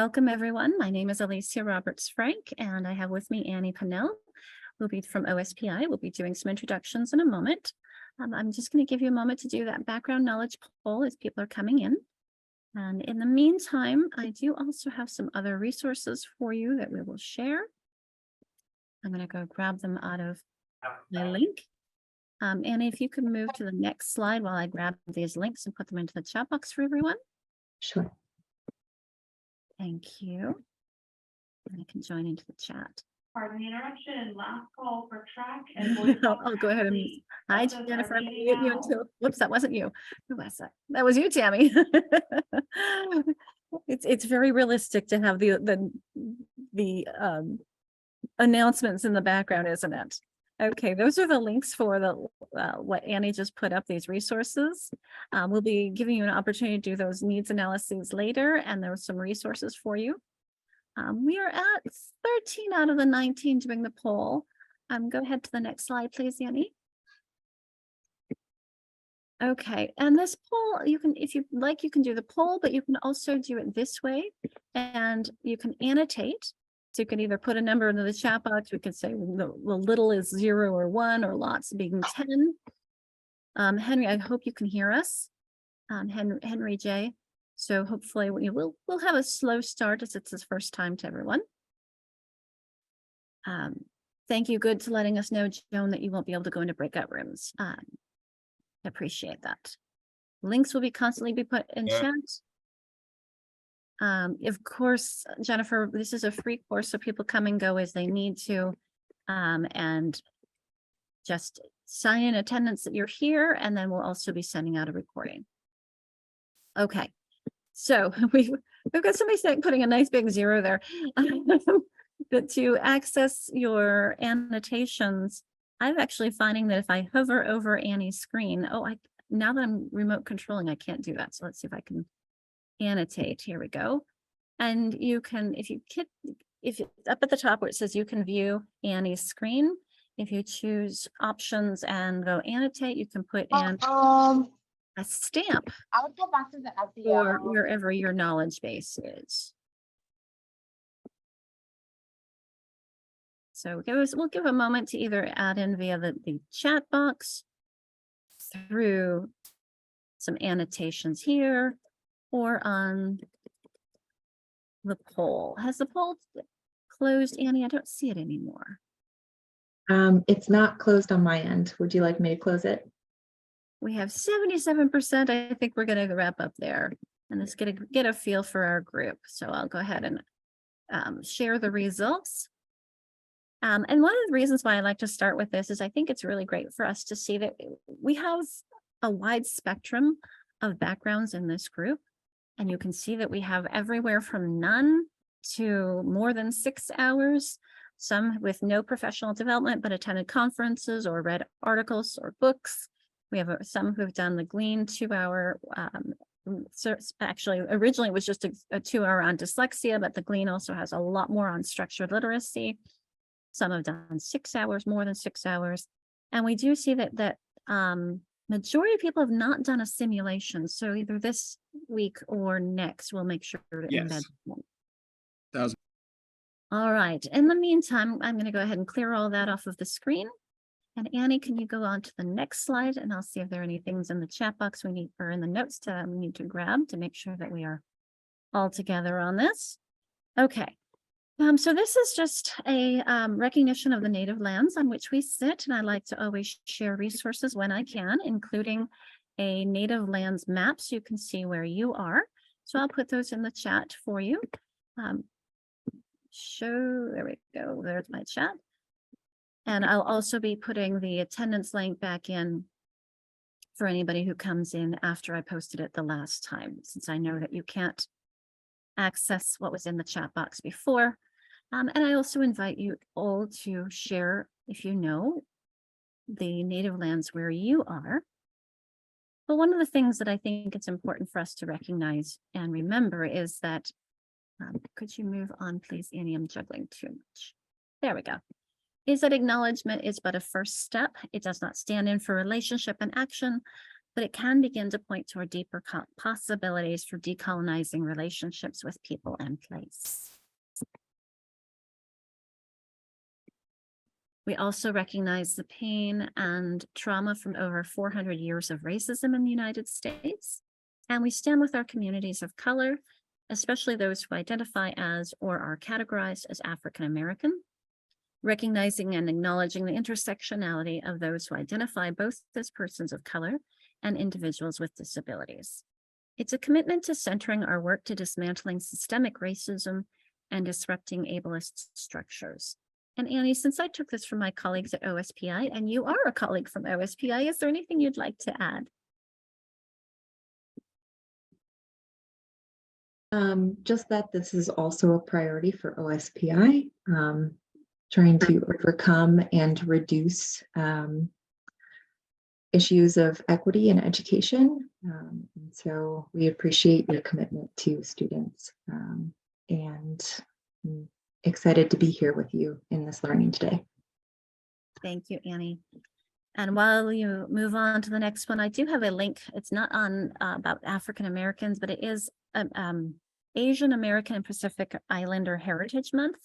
Welcome, everyone. My name is Alicia Roberts-Frank, and I have with me Annie Pannell, who'll be from OSPI. We'll be doing some introductions in a moment. I'm just going to give you a moment to do that background knowledge poll as people are coming in. And in the meantime, I do also have some other resources for you that we will share. I'm going to go grab them out of my link. Annie, if you could move to the next slide while I grab these links and put them into the chat box for everyone. Sure. Thank you. And I can join into the chat. Pardon the interruption, last call for track and voice. I'll go ahead and mute. Hi, Jennifer. I'm gonna mute you until, whoops, that wasn't you. Who was that? That was you, Tammy. It's very realistic to have the announcements in the background, isn't it? Okay, those are the links for the what Annie just put up, these resources. We'll be giving you an opportunity to do those needs analyses later, and there are some resources for you. We are at 13 out of the 19 doing the poll. Go ahead to the next slide, please, Annie. Okay, and this poll, you can, if you like, you can do the poll, but you can also do it this way, and you can annotate. So you can either put a number into the chat box. We could say the little is 0 or 1, or lots being 10. Henry, I hope you can hear us. Henry J. So hopefully we'll have a slow start as it's his first time to everyone. Thank you. Good to letting us know, Joan, that you won't be able to go into breakout rooms. Appreciate that. Links will be constantly be put in chat. Of course, Jennifer, this is a free course, so people come and go as they need to. And just sign in attendance that you're here, and then we'll also be sending out a recording. Okay. So we've got somebody saying, putting a nice big 0 there. But to access your annotations, I'm actually finding that if I hover over Annie's screen, now that I'm remote controlling, I can't do that. So let's see if I can annotate. Here we go. And you can, if you up at the top where it says you can view Annie's screen, if you choose options and go annotate, you can put in a stamp I'll go back to the for wherever your knowledge base is. So we'll give a moment to either add in via the chat box, through some annotations here, or on the poll. Has the poll closed, Annie? I don't see it anymore. It's not closed on my end. Would you like me to close it? We have 77%. I think we're going to wrap up there and let's get a feel for our group. So I'll go ahead and share the results. And one of the reasons why I like to start with this is I think it's really great for us to see that we have a wide spectrum of backgrounds in this group. And you can see that we have everywhere from none to more than 6 hours, some with no professional development, but attended conferences or read articles or books. We have some who've done the Glean 2-hour, so actually originally it was just a 2-hour on dyslexia, but the Glean also has a lot more on structured literacy. Some have done 6 hours, more than 6 hours. And we do see that majority of people have not done a simulation. So either this week or next, we'll make sure to embed them. All right. In the meantime, I'm going to go ahead and clear all that off of the screen. And Annie, can you go on to the next slide? And I'll see if there are any things in the chat box we need, or in the notes we need to grab to make sure that we are all together on this. Okay. So this is just a recognition of the native lands on which we sit, and I like to always share resources when I can, including a native lands map so you can see where you are. So I'll put those in the chat for you. There we go, there's my chat. And I'll also be putting the attendance link back in for anybody who comes in after I posted it the last time, since I know that you can't access what was in the chat box before. And I also invite you all to share, if you know, the native lands where you are. But one of the things that I think it's important for us to recognize and remember is that, could you move on, please, Annie? I'm juggling too much. There we go. Is that acknowledgement is but a first step. It does not stand in for relationship and action, but it can begin to point toward deeper possibilities for decolonizing relationships with people and place. We also recognize the pain and trauma from over 400 years of racism in the United States. And we stand with our communities of color, especially those who identify as or are categorized as African American, recognizing and acknowledging the intersectionality of those who identify both as persons of color and individuals with disabilities. It's a commitment to centering our work to dismantling systemic racism and disrupting ableist structures. And Annie, since I took this from my colleagues at OSPI, and you are a colleague from OSPI, is there anything you'd like to add? Just that this is also a priority for OSPI, trying to overcome and reduce issues of equity in education. And so we appreciate your commitment to students, and I'm excited to be here with you in this learning today. Thank you, Annie. And while you move on to the next one, I do have a link. It's not on about African Americans, but it is Asian American and Pacific Islander Heritage Month.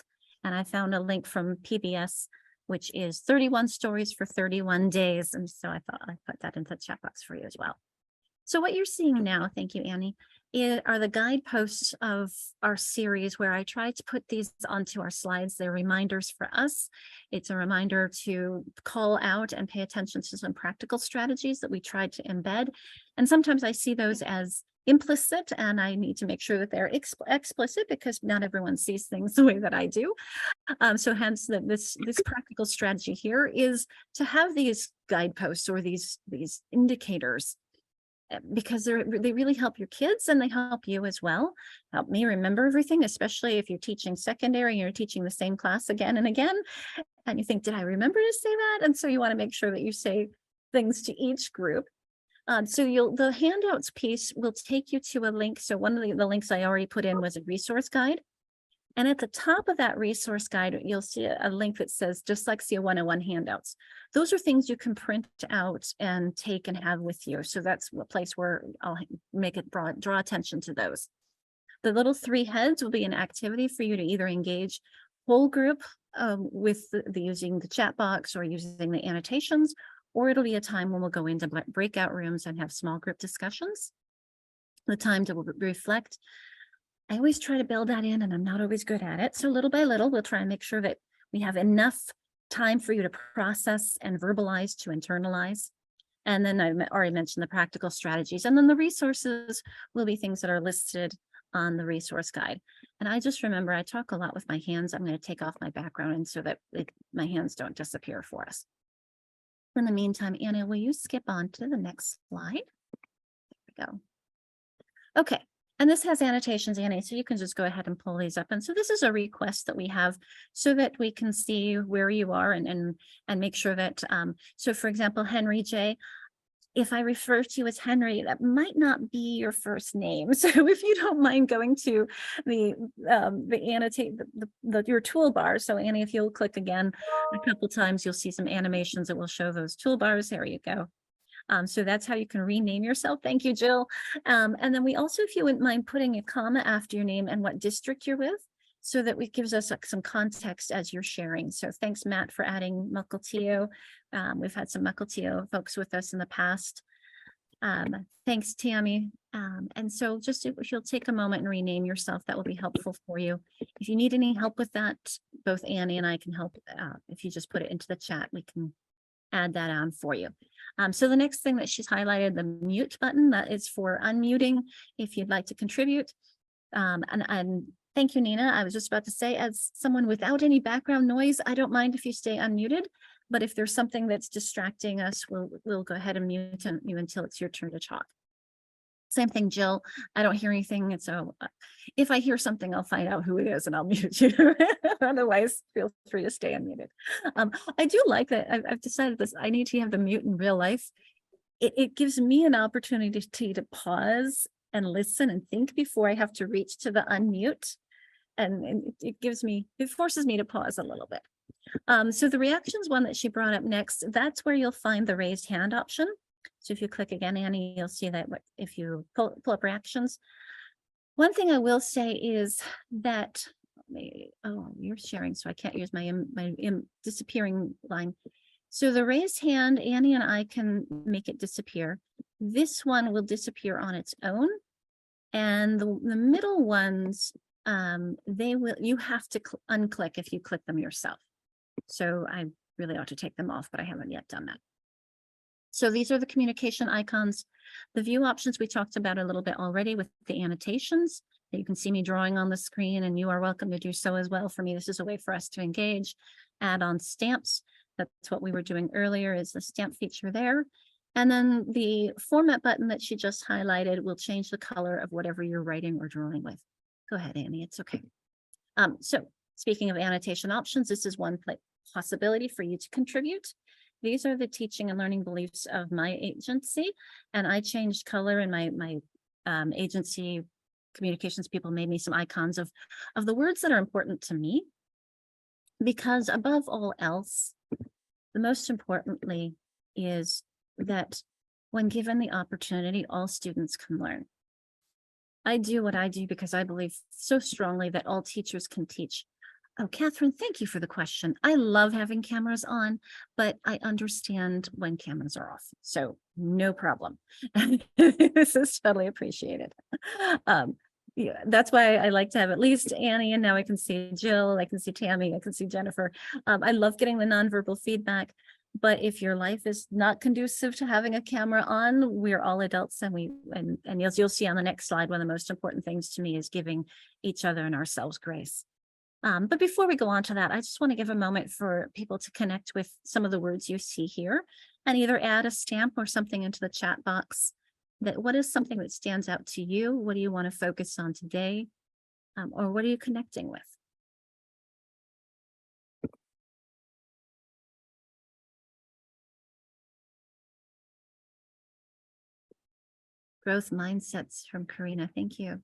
And I found a link from PBS, which is 31 stories for 31 days. And so I thought I'd put that into the chat box for you as well. So what you're seeing now, thank you, Annie, are the guideposts of our series where I try to put these onto our slides. They're reminders for us. It's a reminder to call out and pay attention to some practical strategies that we tried to embed. And sometimes I see those as implicit, and I need to make sure that they're explicit because not everyone sees things the way that I do. So hence this practical strategy here is to have these guideposts or these indicators, because they really help your kids and they help you as well. Help me remember everything, especially if you're teaching secondary and you're teaching the same class again and again. And you think, did I remember to say that? And so you want to make sure that you say things to each group. So the handouts piece will take you to a link. So one of the links I already put in was a resource guide. And at the top of that resource guide, you'll see a link that says Dyslexia 101 handouts. Those are things you can print out and take and have with you. So that's a place where I'll make it draw attention to those. The little 3 heads will be an activity for you to either engage whole group with using the chat box or using the annotations, or it'll be a time when we'll go into breakout rooms and have small group discussions. The time to reflect. I always try to build that in, and I'm not always good at it. So little by little, we'll try and make sure that we have enough time for you to process and verbalize, to internalize. And then I already mentioned the practical strategies. And then the resources will be things that are listed on the resource guide. And I just remember I talk a lot with my hands. I'm going to take off my background and so that my hands don't disappear for us. In the meantime, Anna, will you skip on to the next slide? There we go. Okay. And this has annotations, Annie, so you can just go ahead and pull these up. And so this is a request that we have so that we can see where you are and make sure that, so for example, Henry J., if I refer to you as Henry, that might not be your first name. So if you don't mind going to the annotate your toolbar. So Annie, if you'll click again a couple times, you'll see some animations that will show those toolbars. There you go. So that's how you can rename yourself. Thank you, Jill. And then we also, if you wouldn't mind putting a comma after your name and what district you're with, so that it gives us some context as you're sharing. So thanks, Matt, for adding Mukilteo. We've had some Mukilteo folks with us in the past. Thanks, Tammy. And so just if you'll take a moment and rename yourself, that will be helpful for you. If you need any help with that, both Annie and I can help. If you just put it into the chat, we can add that on for you. So the next thing that she's highlighted, the mute button, that is for unmuting if you'd like to contribute. And thank you, Nina. I was just about to say, as someone without any background noise, I don't mind if you stay unmuted, but if there's something that's distracting us, we'll go ahead and mute you until it's your turn to talk. Same thing, Jill. I don't hear anything. And so if I hear something, I'll find out who it is and I'll mute you. Otherwise, feel free to stay unmuted. I do like that. I've decided this. I need to have the mute in real life. It gives me an opportunity to pause and listen and think before I have to reach to the unmute. And it forces me to pause a little bit. So the reactions one that she brought up next, that's where you'll find the raised hand option. So if you click again, Annie, you'll see that if you pull up reactions. One thing I will say is that, you're sharing, so I can't use my disappearing line. So the raised hand, Annie and I can make it disappear. This one will disappear on its own. And the middle ones, you have to unclick if you click them yourself. So I really ought to take them off, but I haven't yet done that. So these are the communication icons. The view options we talked about a little bit already with the annotations. You can see me drawing on the screen, and you are welcome to do so as well. For me, this is a way for us to engage, add on stamps. That's what we were doing earlier, is the stamp feature there. And then the format button that she just highlighted will change the color of whatever you're writing or drawing with. Go ahead, Annie, it's okay. So speaking of annotation options, this is one possibility for you to contribute. These are the teaching and learning beliefs of my agency, and I changed color, and my agency communications people made me some icons of the words that are important to me, because above all else, the most importantly is that when given the opportunity, all students can learn. I do what I do because I believe so strongly that all teachers can teach. Oh, Catherine, thank you for the question. I love having cameras on, but I understand when cameras are off. So no problem. This is totally appreciated. Yeah, that's why I like to have at least Annie, and now I can see Jill, I can see Tammy, I can see Jennifer. I love getting the nonverbal feedback, but if your life is not conducive to having a camera on, we're all adults, and you'll see on the next slide, one of the most important things to me is giving each other and ourselves grace. But before we go on to that, I just want to give a moment for people to connect with some of the words you see here and either add a stamp or something into the chat box. What is something that stands out to you? What do you want to focus on today? Or what are you connecting with? Growth mindsets from Karina. Thank you.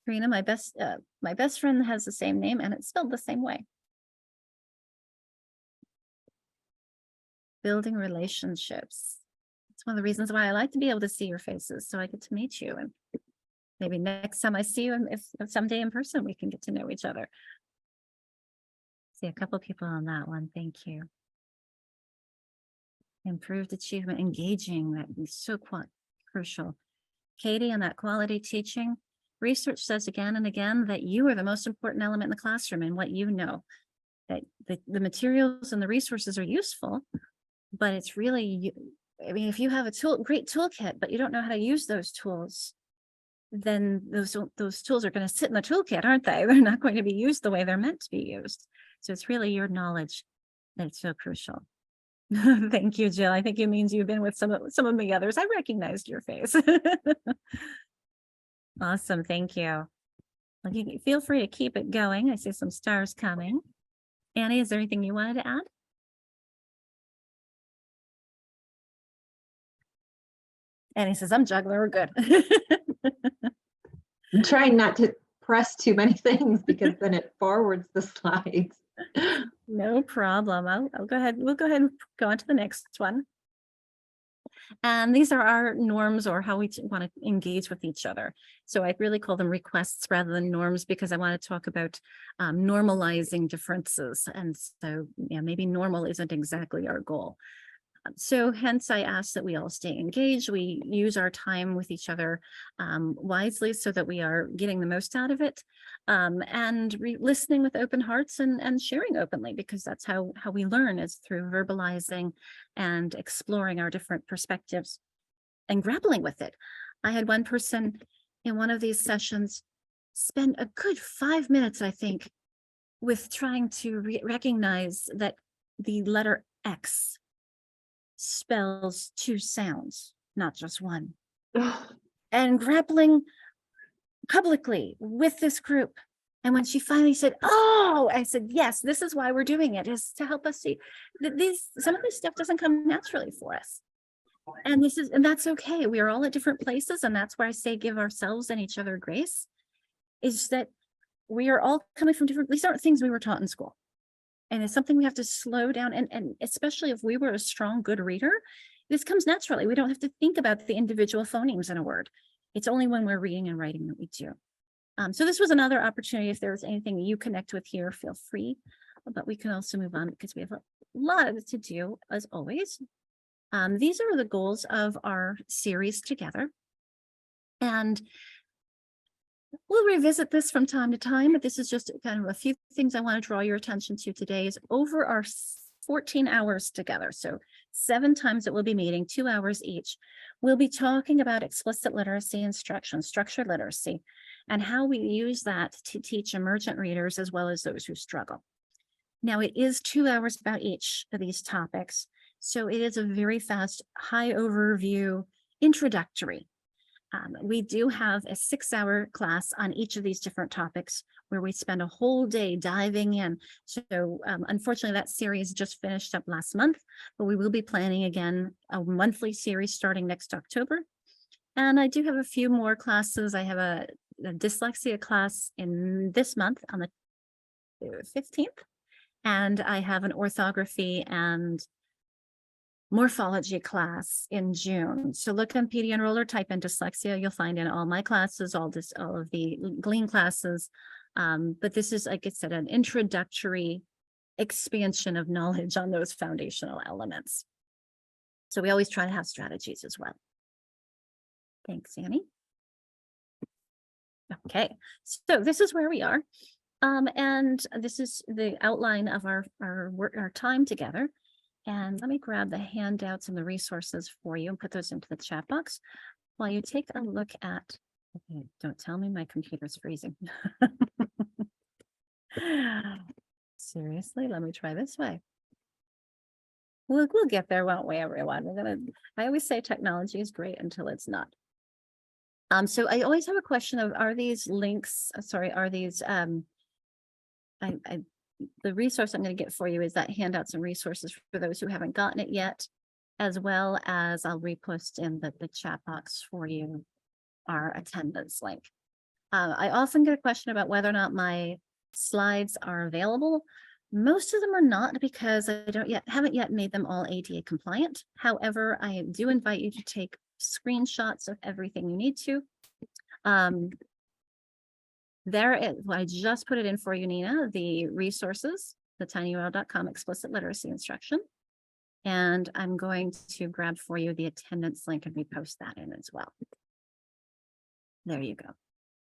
Karina, my best friend has the same name and it's spelled the same way. Building relationships. It's one of the reasons why I like to be able to see your faces, so I get to meet you, and maybe next time I see you, and if someday in person, we can get to know each other. See a couple people on that one. Thank you. Improved achievement, engaging, that is so crucial. Katie, on that quality teaching, research says again and again that you are the most important element in the classroom, and what you know, that the materials and the resources are useful, but it's really you. I mean, if you have a great toolkit, but you don't know how to use those tools, then those tools are going to sit in the toolkit, aren't they? They're not going to be used the way they're meant to be used. So it's really your knowledge that's so crucial. Thank you, Jill. I think it means you've been with some of the others. I recognized your face. Awesome. Thank you. Well, you feel free to keep it going. I see some stars coming. Annie, is there anything you wanted to add? Annie says, I'm juggler. We're good. I'm trying not to press too many things because then it forwards the slides. No problem. I'll go ahead. We'll go ahead and go on to the next one. And these are our norms, or how we want to engage with each other. So I really call them requests rather than norms, because I want to talk about normalizing differences. And so maybe normal isn't exactly our goal. So hence I ask that we all stay engaged. We use our time with each other wisely so that we are getting the most out of it, and listening with open hearts and sharing openly, because that's how we learn, is through verbalizing and exploring our different perspectives and grappling with it. I had one person in one of these sessions spend a good 5 minutes, I think, with trying to recognize that the letter X spells two sounds, not just one, and grappling publicly with this group. And when she finally said, oh, I said, yes, this is why we're doing it, is to help us see that some of this stuff doesn't come naturally for us. And that's okay. We are all at different places. And that's where I say, give ourselves and each other grace, is that we are all coming from these aren't things we were taught in school. And it's something we have to slow down. And especially if we were a strong, good reader, this comes naturally. We don't have to think about the individual phonemes in a word. It's only when we're reading and writing that we do. So this was another opportunity. If there's anything you connect with here, feel free, but we can also move on because we have a lot to do as always. These are the goals of our series together. And we'll revisit this from time to time, but this is just kind of a few things I want to draw your attention to today is over our 14 hours together. So 7 times that we'll be meeting, 2 hours each. We'll be talking about explicit literacy instruction, structured literacy, and how we use that to teach emergent readers as well as those who struggle. Now it is 2 hours about each of these topics. So it is a very fast, high overview introductory. We do have a 6-hour class on each of these different topics where we spend a whole day diving in. So unfortunately, that series just finished up last month, but we will be planning again a monthly series starting next October. And I do have a few more classes. I have a dyslexia class in this month on the 15th, and I have an orthography and morphology class in June. So look on PD Enroller, type in dyslexia. You'll find in all my classes, all of the Glean classes. But this is, like I said, an introductory expansion of knowledge on those foundational elements. So we always try to have strategies as well. Thanks, Annie. Okay, so this is where we are. And this is the outline of our time together. And let me grab the handouts and the resources for you and put those into the chat box while you take a look at, okay, don't tell me my computer's freezing. Seriously, let me try this way. We'll get there, won't we, everyone? I always say technology is great until it's not. So I always have a question of, are these links, are these, the resource I'm going to get for you is that handouts and resources for those who haven't gotten it yet, as well as I'll repost in the chat box for you our attendance link. I often get a question about whether or not my slides are available. Most of them are not because I haven't yet made them all ADA compliant. However, I do invite you to take screenshots of everything you need to. I just put it in for you, Nina, the resources, the tinyurl.com explicit literacy instruction. And I'm going to grab for you the attendance link and repost that in as well. There you go.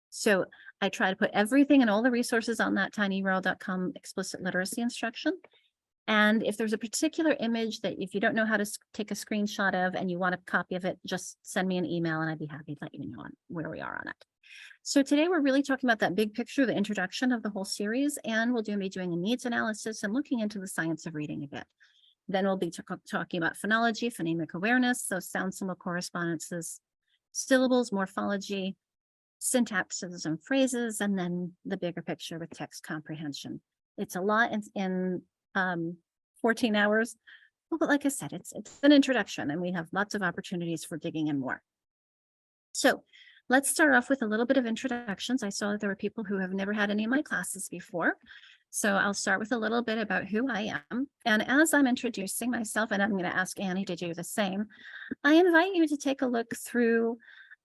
So I try to put everything and all the resources on that tinyurl.com explicit literacy instruction. And if there's a particular image that if you don't know how to take a screenshot of and you want a copy of it, just send me an email and I'd be happy to let you know where we are on it. So today we're really talking about that big picture, the introduction of the whole series, and we'll be doing a needs analysis and looking into the science of reading a bit. Then we'll be talking about phonology, phonemic awareness, so sound symbol correspondences, syllables, morphology, syntaxes and phrases, and then the bigger picture with text comprehension. It's a lot in 14 hours, but like I said, it's an introduction and we have lots of opportunities for digging in more. So let's start off with a little bit of introductions. I saw that there were people who have never had any of my classes before. So I'll start with a little bit about who I am. And as I'm introducing myself, and I'm going to ask Annie to do the same, I invite you to take a look through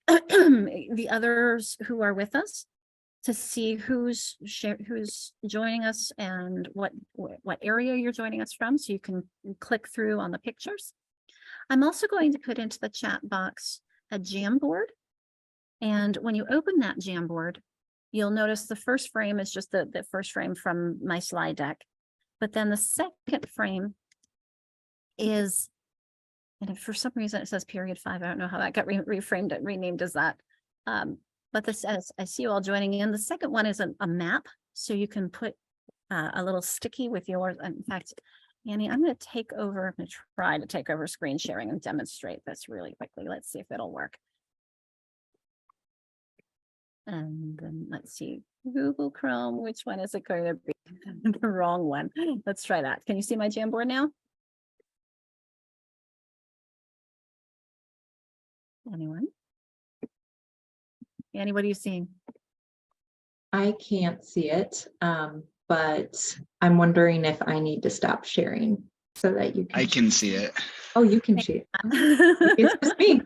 the others who are with us to see who's joining us and what area you're joining us from, so you can click through on the pictures. I'm also going to put into the chat box a Jamboard. And when you open that Jamboard, you'll notice the first frame is just the first frame from my slide deck. But then the second frame is, and if for some reason it says period 5, I don't know how that got renamed as that. But this says, I see you all joining in. The second one is a map. So you can put a little sticky with yours. In fact, Annie, I'm going to try to take over screen sharing and demonstrate this really quickly. Let's see if it'll work. And then let's see, Google Chrome, which one is it going to be? The wrong one. Let's try that. Can you see my Jamboard now? Anyone? Annie, what are you seeing? I can't see it, but I'm wondering if I need to stop sharing. so that you can. I can see it. Oh, you can share. It's just me.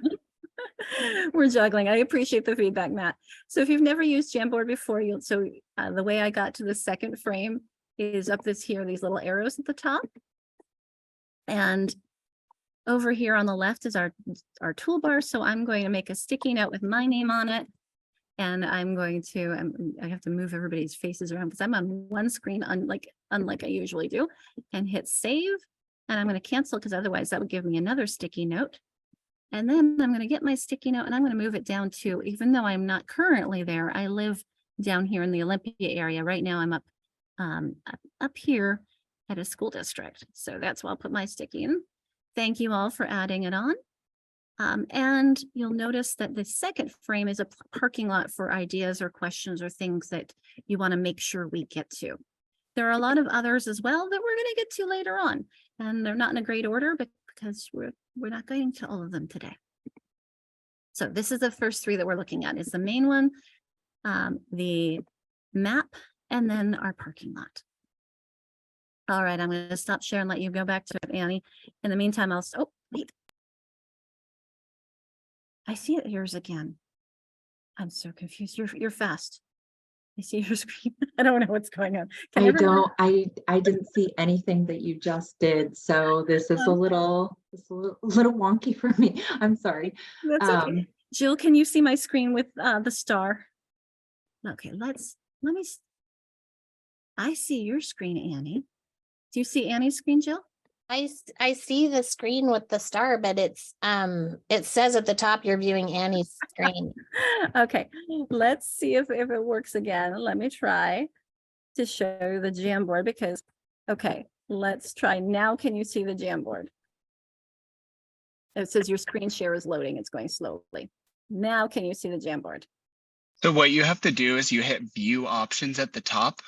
We're juggling. I appreciate the feedback, Matt. So if you've never used Jamboard before, the way I got to the second frame is up these little arrows at the top. And over here on the left is our toolbar. So I'm going to make a sticky note with my name on it. And I'm going to, I have to move everybody's faces around because I'm on one screen, unlike I usually do, and hit save. And I'm going to cancel because otherwise that would give me another sticky note. And then I'm going to get my sticky note and I'm going to move it down to, even though I'm not currently there, I live down here in the Olympia area. Right now I'm up here at a school district. So that's where I'll put my sticky in. Thank you all for adding it on. And you'll notice that the second frame is a parking lot for ideas or questions or things that you want to make sure we get to. There are a lot of others as well that we're going to get to later on, and they're not in a great order, but because we're not getting to all of them today. So this is the first three that we're looking at. Is the main one, the map, and then our parking lot. All right, I'm going to stop share and let you go back to it, Annie. In the meantime, oh, wait. I see it yours again. I'm so confused. You're fast. I see your screen. I don't know what's going on. I didn't see anything that you just did. So this is a little wonky for me. I'm sorry. That's okay. Jill, can you see my screen with the star? Okay, let me. I see your screen, Annie. Do you see Annie's screen, Jill? I see the screen with the star, but it says at the top you're viewing Annie's screen. Okay, let's see if it works again. Let me try to show the Jamboard because, okay, let's try now. Can you see the Jamboard? It says your screen share is loading. It's going slowly. Now, can you see the Jamboard? So what you have to do is you hit view options at the top.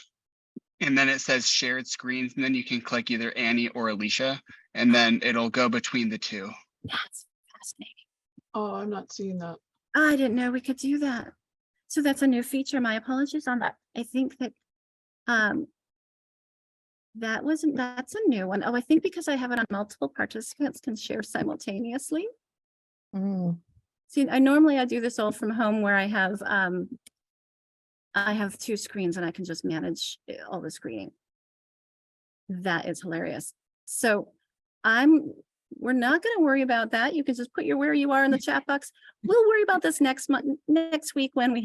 And then it says shared screens, and then you can click either Annie or Alicia, and then it'll go between the two. That's fascinating. Oh, I'm not seeing that. I didn't know we could do that. So that's a new feature. My apologies on that. I think that that's a new one. Oh, I think because I have it on multiple participants can share simultaneously. See, I do this all from home where I have two screens and I can just manage all the screening. That is hilarious. So we're not going to worry about that. You can just put where you are in the chat box. We'll worry about this next week when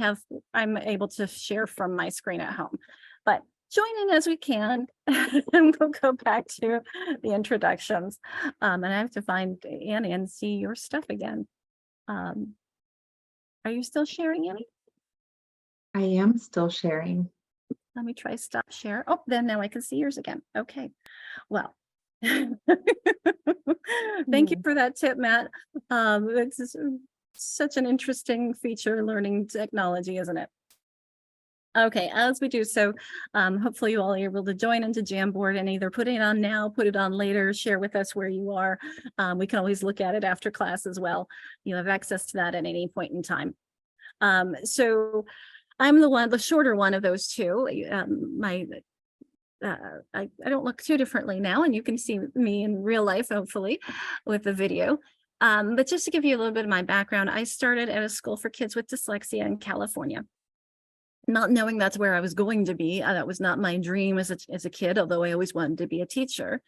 I'm able to share from my screen at home. But join in as we can and we'll go back to the introductions. And I have to find Annie and see your stuff again. Are you still sharing, Annie? I am still sharing. Let me try stop share. Oh, then now I can see yours again. Okay. Well, thank you for that tip, Matt. It's such an interesting feature, learning technology, isn't it? Okay, as we do so, hopefully you all are able to join into Jamboard and either put it on now, put it on later, share with us where you are. We can always look at it after class as well. You have access to that at any point in time. So I'm the shorter one of those two. I don't look too differently now, and you can see me in real life, hopefully, with the video. But just to give you a little bit of my background, I started at a school for kids with dyslexia in California. Not knowing that's where I was going to be. That was not my dream as a kid, although I always wanted to be a teacher.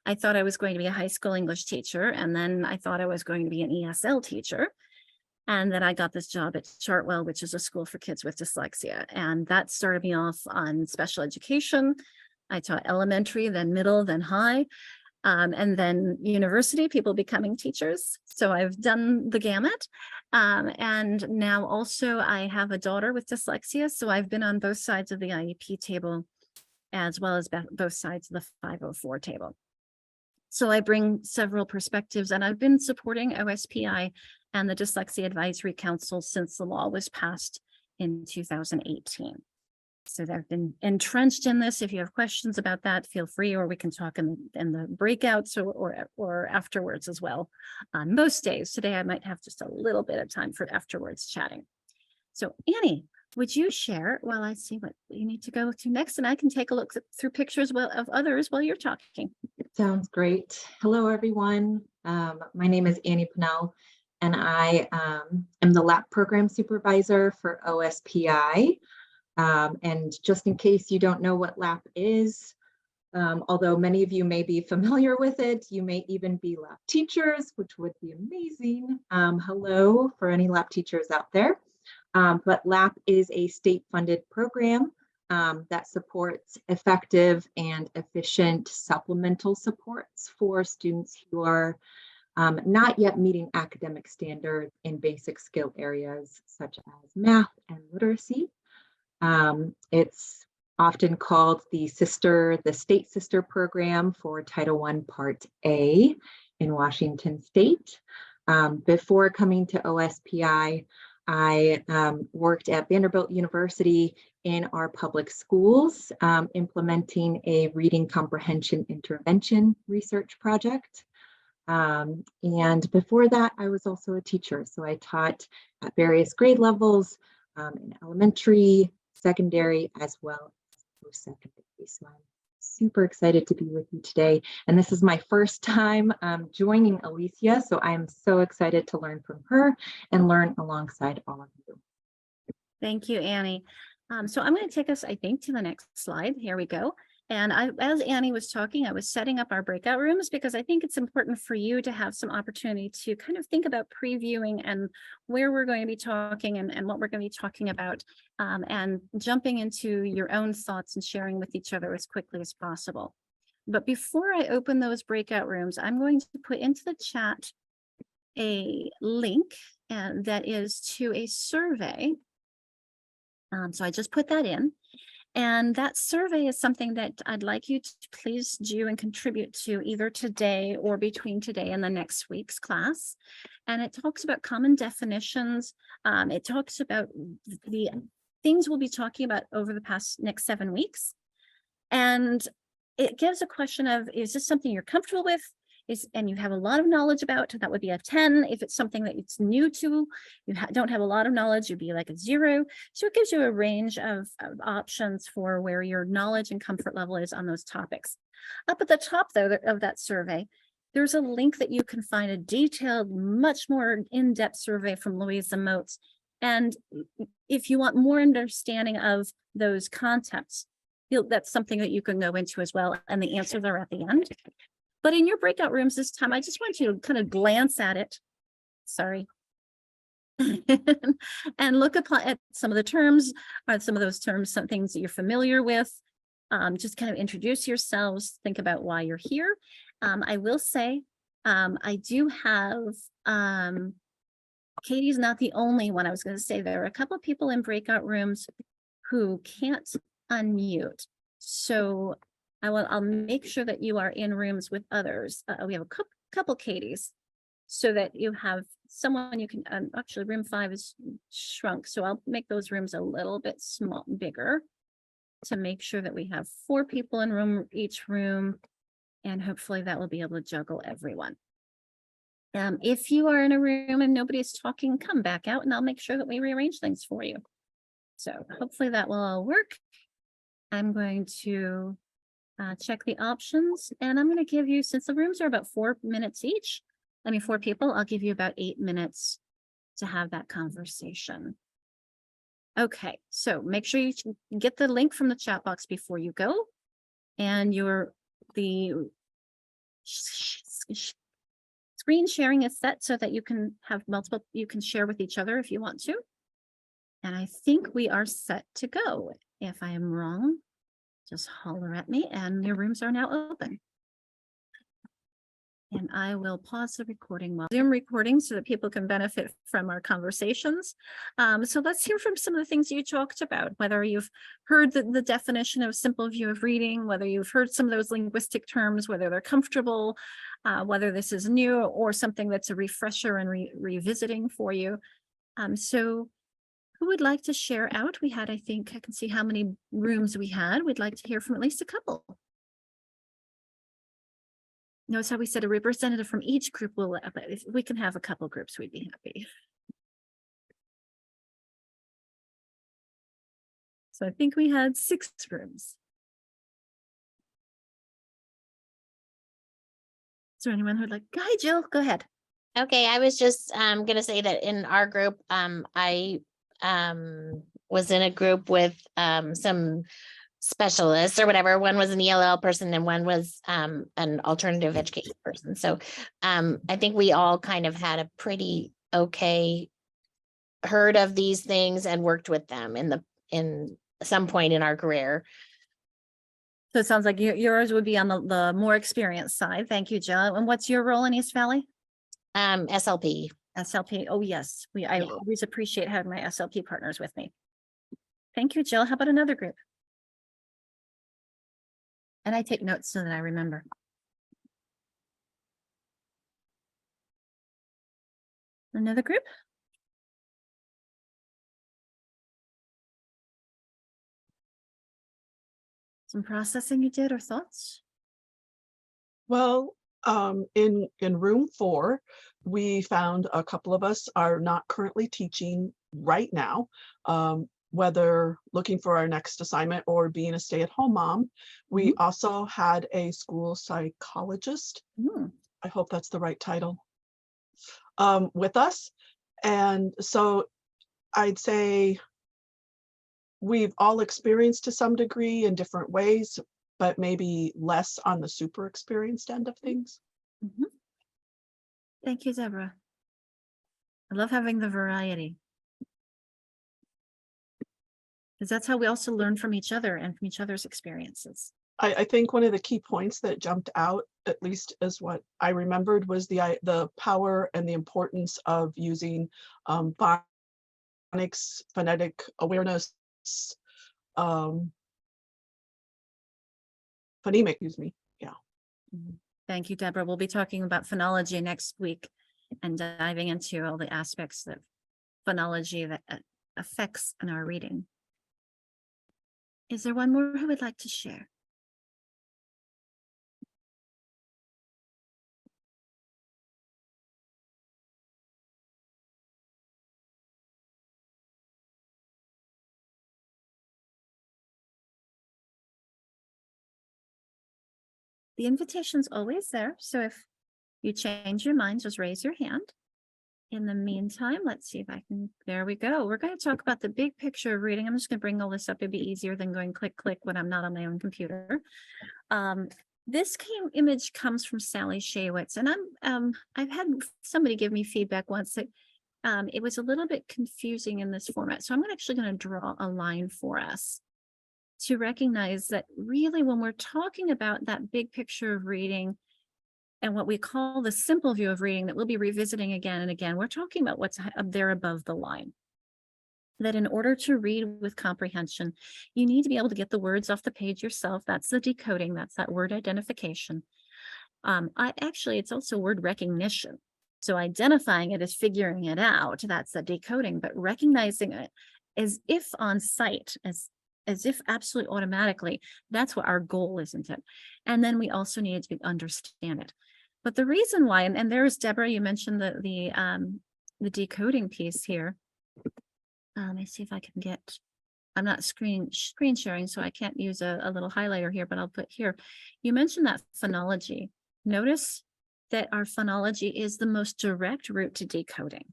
I thought I was going to be a high school English teacher, and then I thought I was going to be an ESL teacher. And then I got this job at Chartwell, which is a school for kids with dyslexia. And that started me off on special education. I taught elementary, then middle, then high, and then university, people becoming teachers. So I've done the gamut. And now also I have a daughter with dyslexia. So I've been on both sides of the IEP table, as well as both sides of the 504 table. So I bring several perspectives, and I've been supporting OSPI and the Dyslexia Advisory Council since the law was passed in 2018. So they've been entrenched in this. If you have questions about that, feel free, or we can talk in the breakouts or afterwards as well. On most days, today I might have just a little bit of time for afterwards chatting. So Annie, would you share while I see what you need to go to next, and I can take a look through pictures of others while you're talking. Sounds great. Hello, everyone. My name is Annie Pennell, and I am the lab program supervisor for OSPI. And just in case you don't know what LAP is, although many of you may be familiar with it, you may even be LAP teachers, which would be amazing. Hello for any LAP teachers out there. But LAP is a state-funded program that supports effective and efficient supplemental supports for students who are not yet meeting academic standards in basic skill areas such as math and literacy. It's often called the state sister program for Title I Part A in Washington State. Before coming to OSPI, I worked at Vanderbilt University in our public schools, implementing a reading comprehension intervention research project. And before that, I was also a teacher. So I taught at various grade levels in elementary, secondary, as well as post-secondary. So I'm super excited to be with you today. And this is my first time joining Alicia. So I'm so excited to learn from her and learn alongside all of you. Thank you, Annie. So I'm going to take us, I think, to the next slide. Here we go. And as Annie was talking, I was setting up our breakout rooms because I think it's important for you to have some opportunity to kind of think about previewing and where we're going to be talking and what we're going to be talking about, and jumping into your own thoughts and sharing with each other as quickly as possible. But before I open those breakout rooms, I'm going to put into the chat a link and that is to a survey. So I just put that in. And that survey is something that I'd like you to please do and contribute to either today or between today and the next week's class. And it talks about common definitions. It talks about the things we'll be talking about over the next 7 weeks. And it gives a question of, is this something you're comfortable with? And you have a lot of knowledge about, that would be a 10. If it's something that it's new to, you don't have a lot of knowledge, you'd be like a 0. So it gives you a range of options for where your knowledge and comfort level is on those topics. Up at the top, though, of that survey, there's a link that you can find a detailed, much more in-depth survey from Louisa Moats. And if you want more understanding of those concepts, that's something that you can go into as well. And the answers are at the end. But in your breakout rooms this time, I just want you to kind of glance at it. Sorry. And look at some of the terms, are some of those terms, some things that you're familiar with. Just kind of introduce yourselves, think about why you're here. I will say, I do have, Katie's not the only one. I was going to say there are a couple of people in breakout rooms who can't unmute. So I'll make sure that you are in rooms with others. We have a couple Katies, so that you have someone you can, actually room 5 is shrunk. So I'll make those rooms a little bit bigger to make sure that we have 4 people in each room. And hopefully that will be able to juggle everyone. If you are in a room and nobody's talking, come back out and I'll make sure that we rearrange things for you. So hopefully that will all work. I'm going to check the options, and I'm going to give you, since the rooms are about 4 minutes each, 4 people, I'll give you about 8 minutes to have that conversation. Okay, so make sure you get the link from the chat box before you go, and the screen sharing is set so that you can have you can share with each other if you want to. And I think we are set to go. If I am wrong, just holler at me, and your rooms are now open. And I will pause the recording while Zoom recording so that people can benefit from our conversations. So let's hear from some of the things you talked about, whether you've heard the definition of simple view of reading, whether you've heard some of those linguistic terms, whether they're comfortable, whether this is new or something that's a refresher and revisiting for you. So who would like to share out? We had, I think, I can see how many rooms we had. We'd like to hear from at least a couple. Notice how we said a representative from each group will, but if we can have a couple groups, we'd be happy. So I think we had 6 rooms. there anyone who'd like, hi, Jill, go ahead. Okay, I was just gonna say that in our group, I was in a group with some specialists or whatever. One was an ELL person and one was an alternative education person. So I think we all kind of had a pretty okay heard of these things and worked with them in some point in our career. So it sounds like yours would be on the more experienced side. Thank you, Jill. And what's your role in East Valley? SLP. SLP. Oh, yes. I Yeah. always appreciate having my SLP partners with me. Thank you, Jill. How about another group? And I take notes so that I remember. Another group? Some processing you did or thoughts? Well, in room 4, we found a couple of us are not currently teaching right now, whether looking for our next assignment or being a stay-at-home mom. We also had a school psychologist. Hmm. I hope that's the right title, with us. And so I'd say we've all experienced to some degree in different ways, but maybe less on the super experienced end of things. Mhm. Thank you, Deborah. I love having the variety. Because that's how we also learn from each other and from each other's experiences. I think one of the key points that jumped out, at least as what I remembered, was the power and the importance of using phonics, phonetic awareness, phonemic, excuse me. Yeah. Thank you, Deborah. We'll be talking about phonology next week and diving into all the aspects of phonology that affects in our reading. Is there one more who would like to share? The invitation's always there, so if you change your mind, just raise your hand. In the meantime, let's see if I can, there we go. We're going to talk about the big picture of reading. I'm just going to bring all this up. It'd be easier than going click, click when I'm not on my own computer. This image comes from Sally Shaywitz, and I've had somebody give me feedback once that it was a little bit confusing in this format. So I'm actually going to draw a line for us to recognize that really when we're talking about that big picture of reading and what we call the simple view of reading that we'll be revisiting again and again, we're talking about what's up there above the line. That in order to read with comprehension, you need to be able to get the words off the page yourself. That's the decoding, that's that word identification. It's also word recognition. So identifying it is figuring it out, that's the decoding, but recognizing it as if on sight, as if absolutely automatically, that's what our goal, isn't it? And then we also need to understand it. But the reason why, and there's Deborah, you mentioned the decoding piece here. Let me see if I can get, I'm not screen sharing, so I can't use a little highlighter here, but I'll put here. You mentioned that phonology. Notice that our phonology is the most direct route to decoding,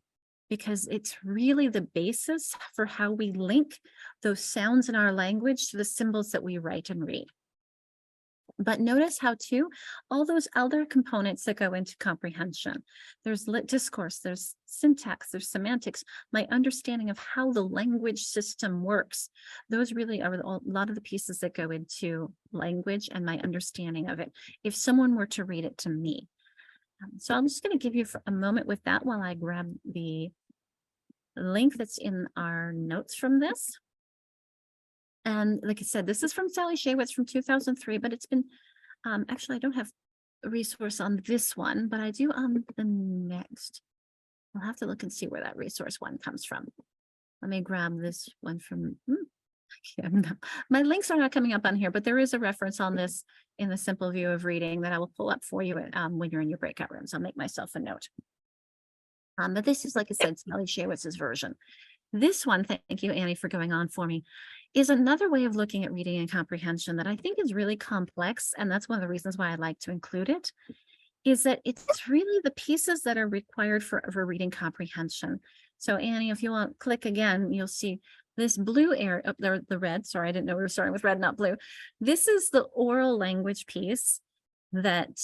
because it's really the basis for how we link those sounds in our language to the symbols that we write and read. But notice how too, all those other components that go into comprehension, there's discourse, there's syntax, there's semantics, my understanding of how the language system works. Those really are a lot of the pieces that go into language and my understanding of it, if someone were to read it to me. So I'm just going to give you a moment with that while I grab the link that's in our notes from this. And like I said, this is from Sally Shaywitz from 2003, but it's been, actually, I don't have a resource on this one, but I do on the next. I'll have to look and see where that resource one comes from. Let me grab this one from, my links are not coming up on here, but there is a reference on this in the simple view of reading that I will pull up for you when you're in your breakout rooms. I'll make myself a note. But this is, like I said, Sally Shaywitz's version. This one, thank you, Annie, for going on for me, is another way of looking at reading and comprehension that I think is really complex. And that's one of the reasons why I like to include it. is that it's really the pieces that are required for reading comprehension. So Annie, if you want, click again, you'll see this blue area up there, the red, sorry, I didn't know we were starting with red, not blue. This is the oral language piece that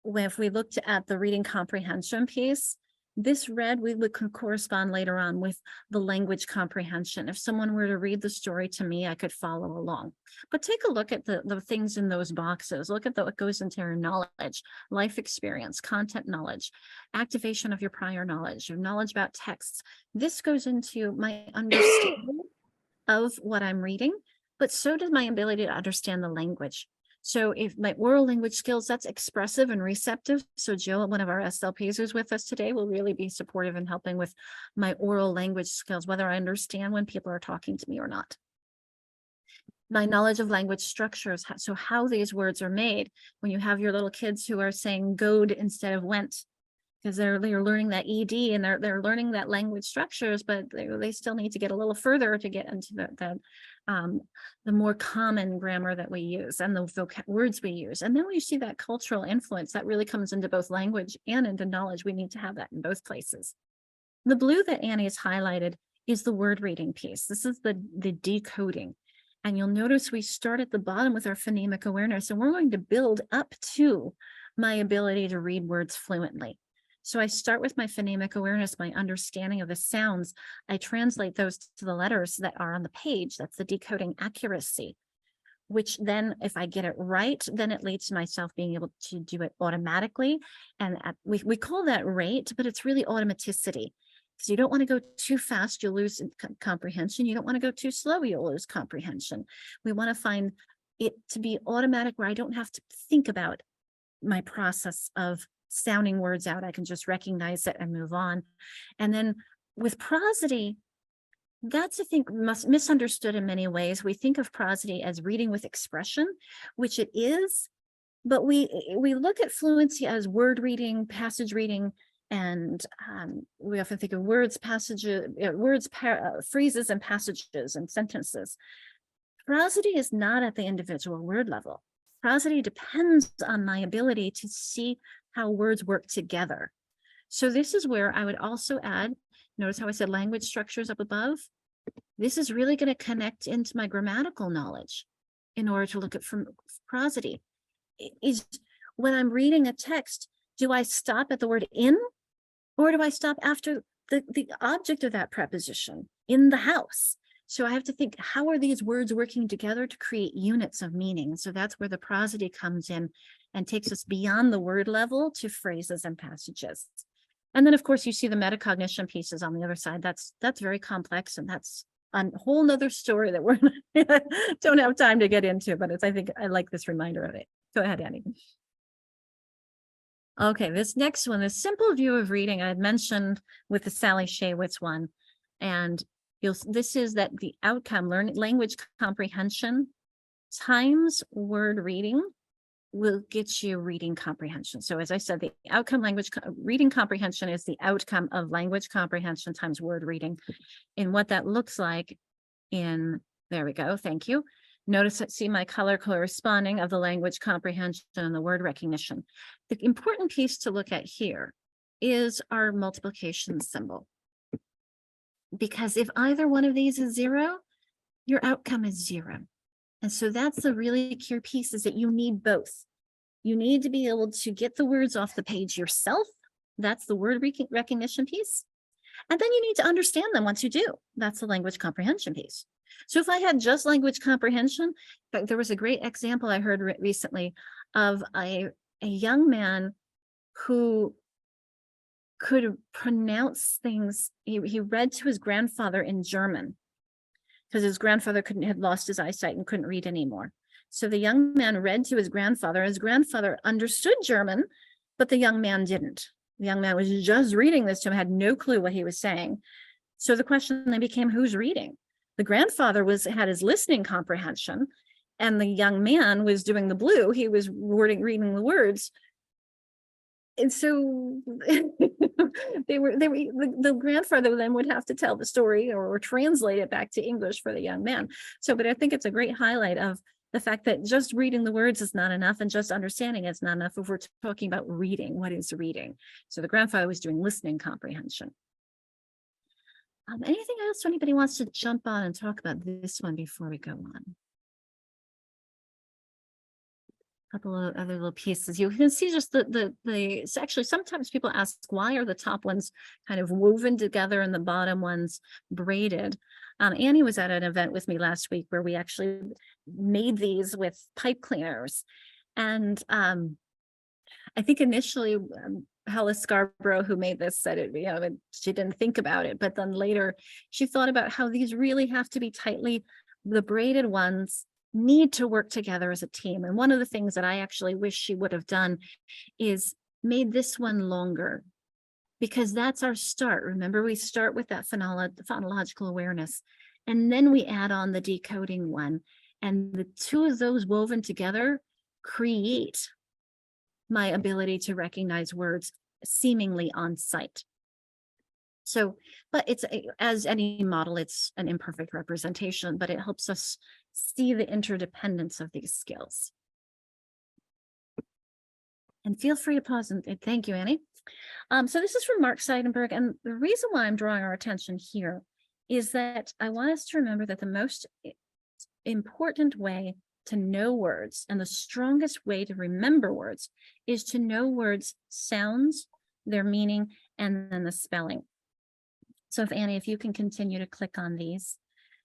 if we looked at the reading comprehension piece, this red can correspond later on with the language comprehension. If someone were to read the story to me, I could follow along. But take a look at the things in those boxes. Look at what goes into your knowledge, life experience, content knowledge, activation of your prior knowledge, your knowledge about texts. This goes into my understanding of what I'm reading, but so does my ability to understand the language. So if my oral language skills, that's expressive and receptive. So Jill, one of our SLPs who's with us today, will really be supportive in helping with my oral language skills, whether I understand when people are talking to me or not. My knowledge of language structures, so how these words are made. When you have your little kids who are saying goed instead of went, because they're learning that ED and they're learning that language structures, but they still need to get a little further to get into the more common grammar that we use and the words we use. And then we see that cultural influence that really comes into both language and into knowledge. We need to have that in both places. The blue that Annie has highlighted is the word reading piece. This is the decoding. And you'll notice we start at the bottom with our phonemic awareness, and we're going to build up to my ability to read words fluently. So I start with my phonemic awareness, my understanding of the sounds. I translate those to the letters that are on the page. That's the decoding accuracy, which then if I get it right, then it leads to myself being able to do it automatically. And we call that rate, but it's really automaticity. Because you don't want to go too fast, you'll lose comprehension. You don't want to go too slow, you'll lose comprehension. We want to find it to be automatic where I don't have to think about my process of sounding words out. I can just recognize it and move on. And then with prosody, that's, I think, misunderstood in many ways. We think of prosody as reading with expression, which it is, but we look at fluency as word reading, passage reading, and we often think of words, passages, phrases and passages and sentences. Prosody is not at the individual word level. Prosody depends on my ability to see how words work together. So this is where I would also add, notice how I said language structures up above? This is really going to connect into my grammatical knowledge in order to look at from prosody. Is when I'm reading a text, do I stop at the word in, or do I stop after the object of that preposition, in the house? So I have to think, how are these words working together to create units of meaning? So that's where the prosody comes in and takes us beyond the word level to phrases and passages. And then, of course, you see the metacognition pieces on the other side. That's very complex, and that's a whole nother story that we're don't have time to get into, but I think I like this reminder of it. Go ahead, Annie. Okay, this next one, the simple view of reading, I had mentioned with the Sally Shaywitz one, and this is that the outcome, language comprehension times word reading will get you reading comprehension. So as I said, the outcome reading comprehension is the outcome of language comprehension times word reading. And what that looks like there we go, thank you. Notice see my color corresponding of the language comprehension and the word recognition. The important piece to look at here is our multiplication symbol. Because if either one of these is 0, your outcome is 0. And so that's the really key piece, is that you need both. You need to be able to get the words off the page yourself. That's the word recognition piece. And then you need to understand them once you do. That's the language comprehension piece. So if I had just language comprehension, in fact, there was a great example I heard recently of a young man who could pronounce things. He read to his grandfather in German, because his grandfather had lost his eyesight and couldn't read anymore. So the young man read to his grandfather. His grandfather understood German, but the young man didn't. The young man was just reading this to him, had no clue what he was saying. So the question then became, who's reading? The grandfather had his listening comprehension, and the young man was doing the blue. He was reading the words. And so the grandfather then would have to tell the story or translate it back to English for the young man. So, but I think it's a great highlight of the fact that just reading the words is not enough and just understanding it's not enough if we're talking about reading. What is reading? So the grandfather was doing listening comprehension. Anything else anybody wants to jump on and talk about this one before we go on? Couple of other little pieces. You can see just it's actually sometimes people ask, why are the top ones kind of woven together and the bottom ones braided? Annie was at an event with me last week where we actually made these with pipe cleaners. And I think initially Hella Scarborough, who made this, said it, she didn't think about it, but then later she thought about how these really have to be tightly, the braided ones need to work together as a team. And one of the things that I actually wish she would have done is made this one longer, because that's our start. Remember, we start with that phonological awareness, and then we add on the decoding one. And the two of those woven together create my ability to recognize words seemingly on sight. So, but as any model, it's an imperfect representation, but it helps us see the interdependence of these skills. And feel free to pause and thank you, Annie. So this is from Mark Seidenberg, and the reason why I'm drawing our attention here is that I want us to remember that the most important way to know words and the strongest way to remember words is to know words' sounds, their meaning, and then the spelling. So if Annie, if you can continue to click on these.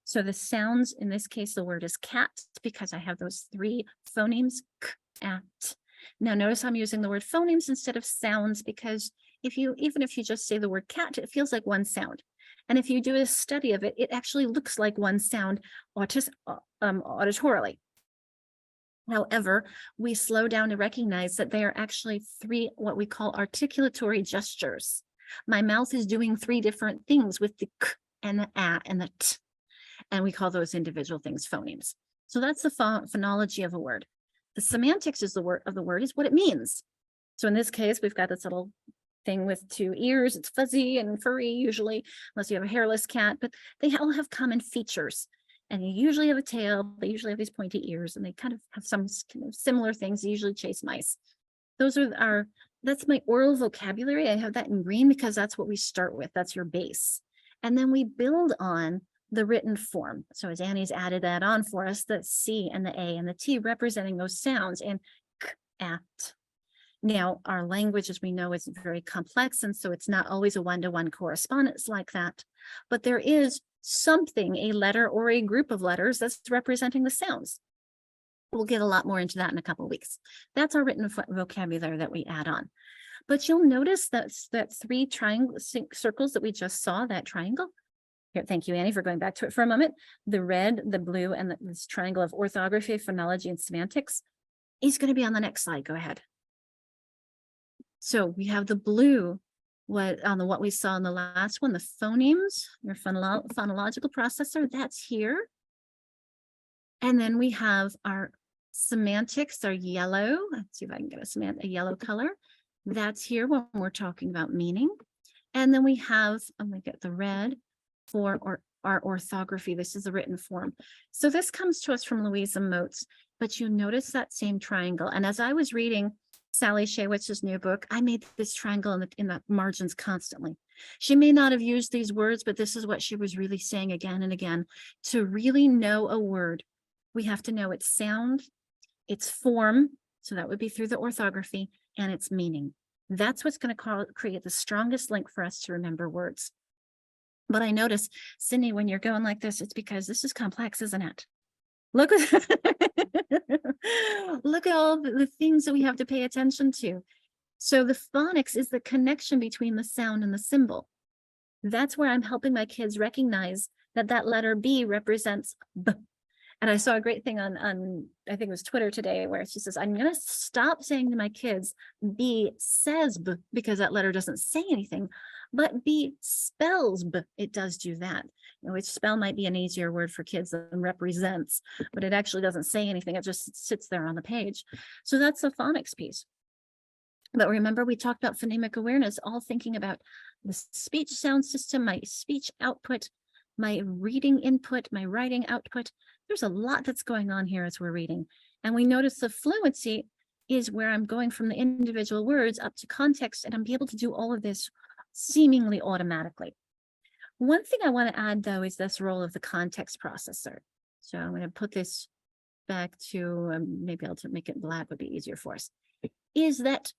So the sounds, in this case, the word is cat, because I have those three phonemes, k, at. Now notice I'm using the word phonemes instead of sounds, because even if you just say the word cat, it feels like one sound. And if you do a study of it, it actually looks like one sound auditorily. However, we slow down to recognize that they are actually three, what we call articulatory gestures. My mouth is doing three different things with the k and the a and the t, and we call those individual things phonemes. So that's the phonology of a word. The semantics is the word is what it means. So in this case, we've got this little thing with two ears. It's fuzzy and furry usually, unless you have a hairless cat, but they all have common features. And you usually have a tail. They usually have these pointy ears, and they kind of have some kind of similar things. They usually chase mice. That's my oral vocabulary. I have that in green because that's what we start with. That's your base. And then we build on the written form. So as Annie's added that on for us, the C and the A and the T representing those sounds, and k, at. Now, our language, as we know, is very complex, and so it's not always a one-to-one correspondence like that. But there is something, a letter or a group of letters that's representing the sounds. We'll get a lot more into that in a couple of weeks. That's our written vocabulary that we add on. But you'll notice that three triangle circles that we just saw, that triangle. Here, thank you, Annie, for going back to it for a moment. The red, the blue, and this triangle of orthography, phonology, and semantics is going to be on the next slide. Go ahead. So we have the blue, what we saw in the last one, the phonemes, your phonological processor, that's here. And then we have our semantics, our yellow. Let's see if I can get a yellow color. That's here when we're talking about meaning. And then we have, I'm going to get the red for our orthography. This is the written form. So this comes to us from Louisa Moats, but you notice that same triangle. And as I was reading Sally Shaywitz's new book, I made this triangle in the margins constantly. She may not have used these words, but this is what she was really saying again and again. To really know a word, we have to know its sound, its form, so that would be through the orthography, and its meaning. That's what's going to create the strongest link for us to remember words. But I notice, Cindy, when you're going like this, it's because this is complex, isn't it? Look at look at all the things that we have to pay attention to. So the phonics is the connection between the sound and the symbol. That's where I'm helping my kids recognize that that letter B represents B. And I saw a great thing on I think it was Twitter today, where she says, I'm going to stop saying to my kids, B says B, because that letter doesn't say anything, but B spells B. It does do that. Which spell might be an easier word for kids than represents, but it actually doesn't say anything. It just sits there on the page. So that's the phonics piece. But remember, we talked about phonemic awareness, all thinking about the speech sound system, my speech output, my reading input, my writing output. there's a lot that's going on here as we're reading. And we notice the fluency is where I'm going from the individual words up to context, and I'm able to do all of this seemingly automatically. One thing I want to add, though, is this role of the context processor. So I'm going to put this back to, maybe I'll make it black would be easier for us, is that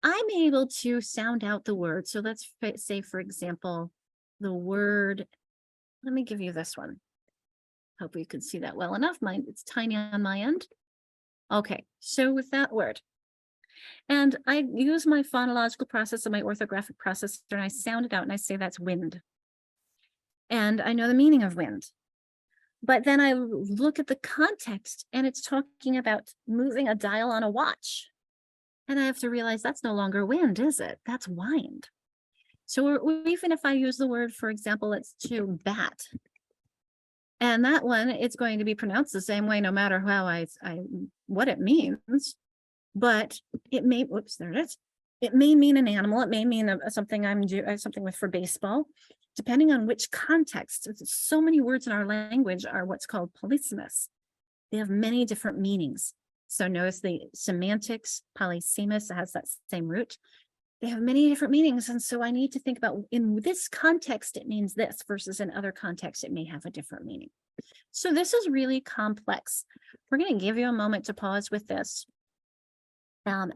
I'm able to sound out the word. So let's say, for example, the word, let me give you this one. Hope you can see that well enough. It's tiny on my end. Okay, so with that word, and I use my phonological process and my orthographic processor, and I sound it out and I say that's wind. And I know the meaning of wind. But then I look at the context and it's talking about moving a dial on a watch. And I have to realize that's no longer wind, is it? That's wind. So even if I use the word, for example, it's to bat. And that one, it's going to be pronounced the same way, no matter how what it means. But it may, whoops, there it is. It may mean an animal. It may mean something something with for baseball, depending on which context. So many words in our language are what's called polysemous. They have many different meanings. So notice the semantics, polysemous has that same root. They have many different meanings. And so I need to think about in this context, it means this versus in other contexts, it may have a different meaning. So this is really complex. We're going to give you a moment to pause with this.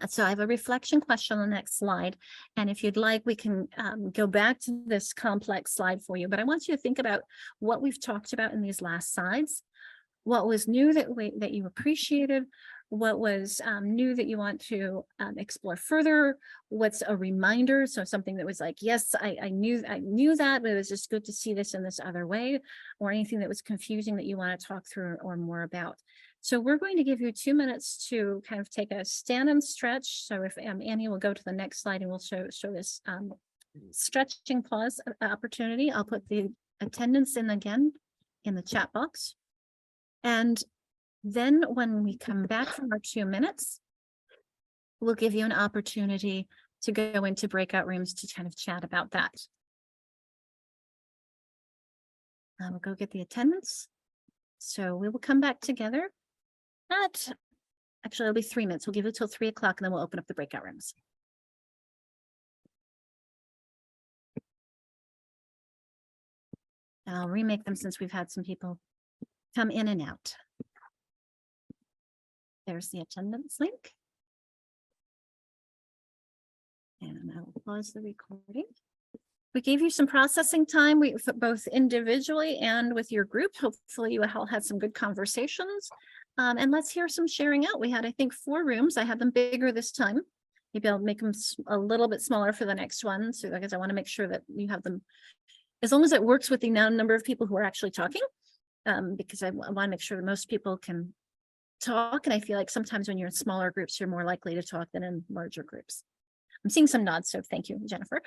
So I have a reflection question on the next slide. And if you'd like, we can go back to this complex slide for you. But I want you to think about what we've talked about in these last slides. What was new that you appreciated? What was new that you want to explore further? What's a reminder? So something that was like, yes, I knew that, but it was just good to see this in this other way, or anything that was confusing that you want to talk through or more about. So we're going to give you 2 minutes to kind of take a stand and stretch. So if Annie will go to the next slide and we'll show this stretching pause opportunity. I'll put the attendance in again in the chat box. And then when we come back from our 2 minutes, we'll give you an opportunity to go into breakout rooms to kind of chat about that. We'll go get the attendance. So we will come back together actually it'll be 3 minutes. We'll give it till 3 o'clock and then we'll open up the breakout rooms. And I'll remake them since we've had some people come in and out. There's the attendance link. And I will pause the recording. We gave you some processing time, both individually and with your group. Hopefully you all had some good conversations. And let's hear some sharing out. We had, I think, 4 rooms. I had them bigger this time. Maybe I'll make them a little bit smaller for the next one. So because I want to make sure that you have them, as long as it works with the number of people who are actually talking, because I want to make sure that most people can talk. And I feel like sometimes when you're in smaller groups, you're more likely to talk than in larger groups. I'm seeing some nods, so thank you, Jennifer.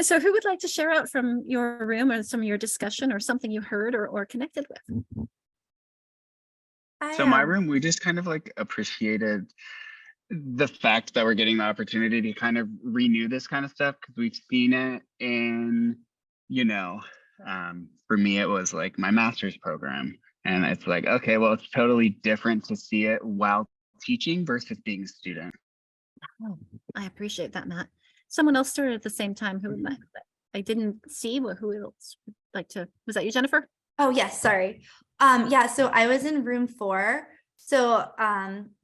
So who would like to share out from your room or some of your discussion or something you heard or connected with? So my room, we just kind of like appreciated the fact that we're getting the opportunity to kind of renew this kind of stuff because we've seen it in, for me, it was like my master's program. And it's like, okay, well, it's totally different to see it while teaching versus being a student. Oh, I appreciate that, Matt. Someone else started at the same time who I didn't see, but who else would like to, was that you, Jennifer? Oh, yes, sorry. Yeah, so I was in room 4. So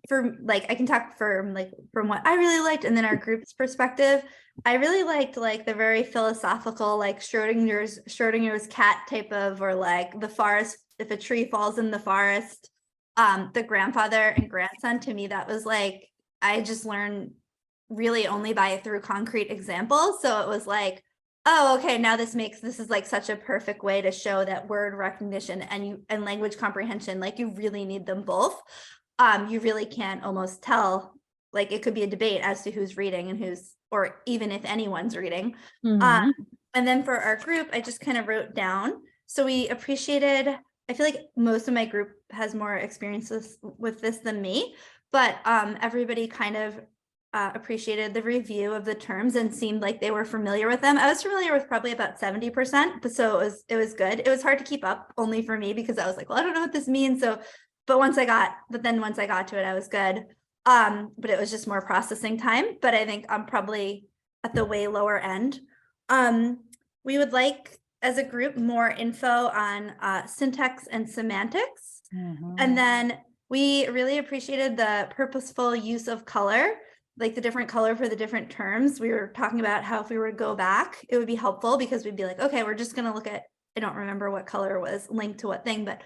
for I can talk from what I really liked and then our group's perspective. I really liked the very philosophical, Schrodinger's cat type of, or the forest, if a tree falls in the forest, the grandfather and grandson. To me, that was I just learned really only through concrete examples. So it was oh, okay, now this is such a perfect way to show that word recognition and language comprehension, you really need them both. You really can't almost tell, it could be a debate as to who's reading and or even if anyone's reading. Mm-hmm. And then for our group, I just kind of wrote down. So we appreciated, I feel like most of my group has more experiences with this than me, but everybody kind of appreciated the review of the terms and seemed like they were familiar with them. I was familiar with probably about 70%, but so it was good. It was hard to keep up only for me because I was like, well, I don't know what this means. So, but once I got to it, I was good. But it was just more processing time. But I think I'm probably at the way lower end. We would like, as a group, more info on syntax and semantics. And then we really appreciated the purposeful use of color, like the different color for the different terms. We were talking about how if we were to go back, it would be helpful because we'd be like, okay, we're just going to look at, I don't remember what color was linked to what thing, but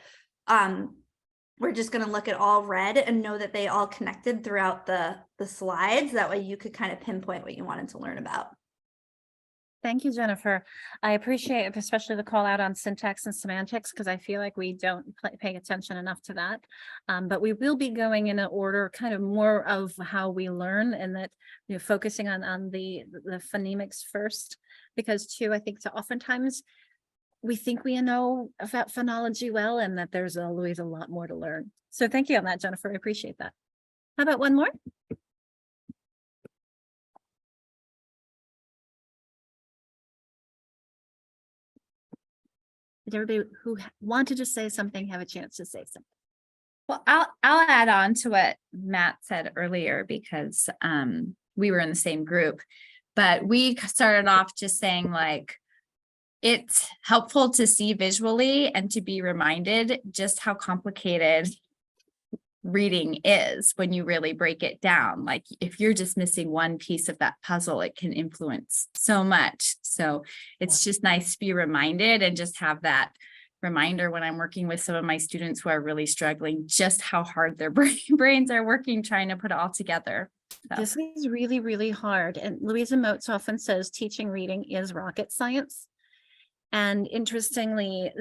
we're just going to look at all red and know that they all connected throughout the slides. That way you could kind of pinpoint what you wanted to learn about. Thank you, Jennifer. I appreciate especially the call out on syntax and semantics because I feel like we don't pay attention enough to that. But we will be going in an order kind of more of how we learn, and that, you know, focusing on the phonemics first, because too, I think so oftentimes we think we know about phonology well, and that there's always a lot more to learn. So thank you on that, Jennifer. I appreciate that. How about one more? Did everybody who wanted to say something have a chance to say something? Well, I'll add on to what Matt said earlier because we were in the same group, but we started off just saying like, it's helpful to see visually and to be reminded just how complicated reading is when you really break it down. Like if you're just missing one piece of that puzzle, it can influence so much. So it's just nice to be reminded and just have that reminder when I'm working with some of my students who are really struggling, just how hard their brains are working trying to put it all together. So. This is really, really hard. And Louisa Moats often says teaching reading is rocket science. And interestingly,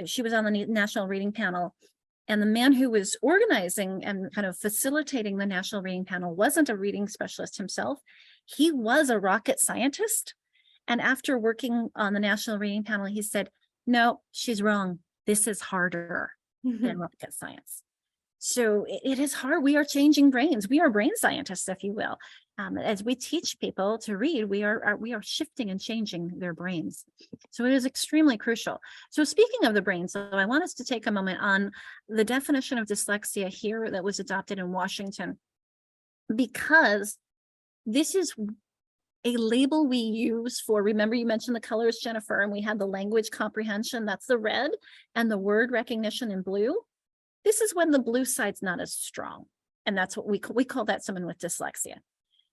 she was on the National Reading Panel, and the man who was organizing and kind of facilitating the National Reading Panel wasn't a reading specialist himself. He was a rocket scientist. And after working on the National Reading Panel, he said, no, she's wrong. This is harder than rocket science. So it is hard. We are changing brains. We are brain scientists, if you will. As we teach people to read, we are shifting and changing their brains. So it is extremely crucial. So speaking of the brain, so I want us to take a moment on the definition of dyslexia here that was adopted in Washington, because this is a label we use for, remember you mentioned the colors, Jennifer, and we had the language comprehension, that's the red, and the word recognition in blue. This is when the blue side's not as strong. And that's what we call that someone with dyslexia.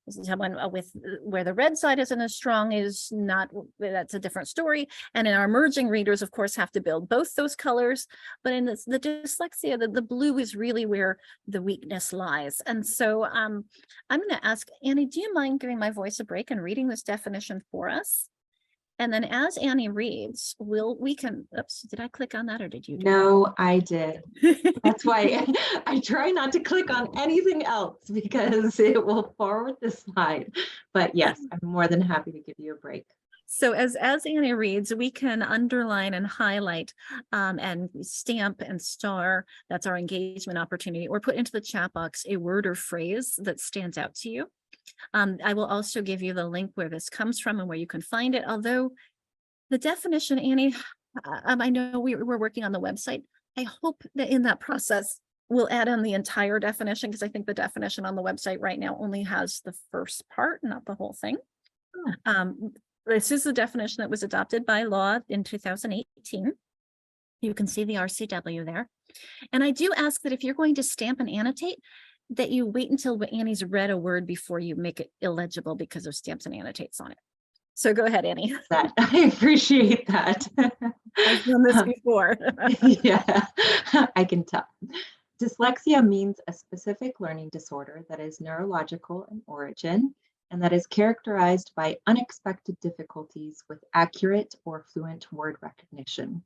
This is someone with where the red side isn't as strong is not, that's a different story. And in our emerging readers, of course, have to build both those colors. But in the dyslexia, the blue is really where the weakness lies. And so I'm going to ask Annie, do you mind giving my voice a break and reading this definition for us? And then as Annie reads, we can, oops, did I click on that or did you? No, I did. That's why I try not to click on anything else because it will forward the slide. But yes, I'm more than happy to give you a break. So as Annie reads, we can underline and highlight and stamp and star, that's our engagement opportunity, or put into the chat box a word or phrase that stands out to you. I will also give you the link where this comes from and where you can find it. Although the definition, Annie, I know we're working on the website. I hope that in that process, we'll add in the entire definition, because I think the definition on the website right now only has the first part, not the whole thing. This is the definition that was adopted by law in 2018. You can see the RCW there. And I do ask that if you're going to stamp and annotate, that you wait until Annie's read a word before you make it illegible because of stamps and annotates on it. So go ahead, Annie. I appreciate that. I've done this before. Yeah, I can tell. Dyslexia means a specific learning disorder that is neurological in origin and that is characterized by unexpected difficulties with accurate or fluent word recognition,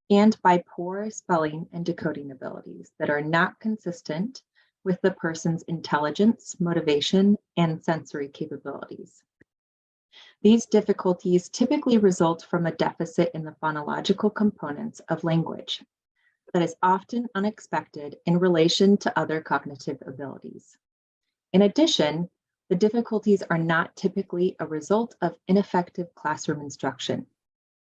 and by poor spelling and decoding abilities that are not consistent with the person's intelligence, motivation, and sensory capabilities. These difficulties typically result from a deficit in the phonological components of language that is often unexpected in relation to other cognitive abilities. In addition, the difficulties are not typically a result of ineffective classroom instruction.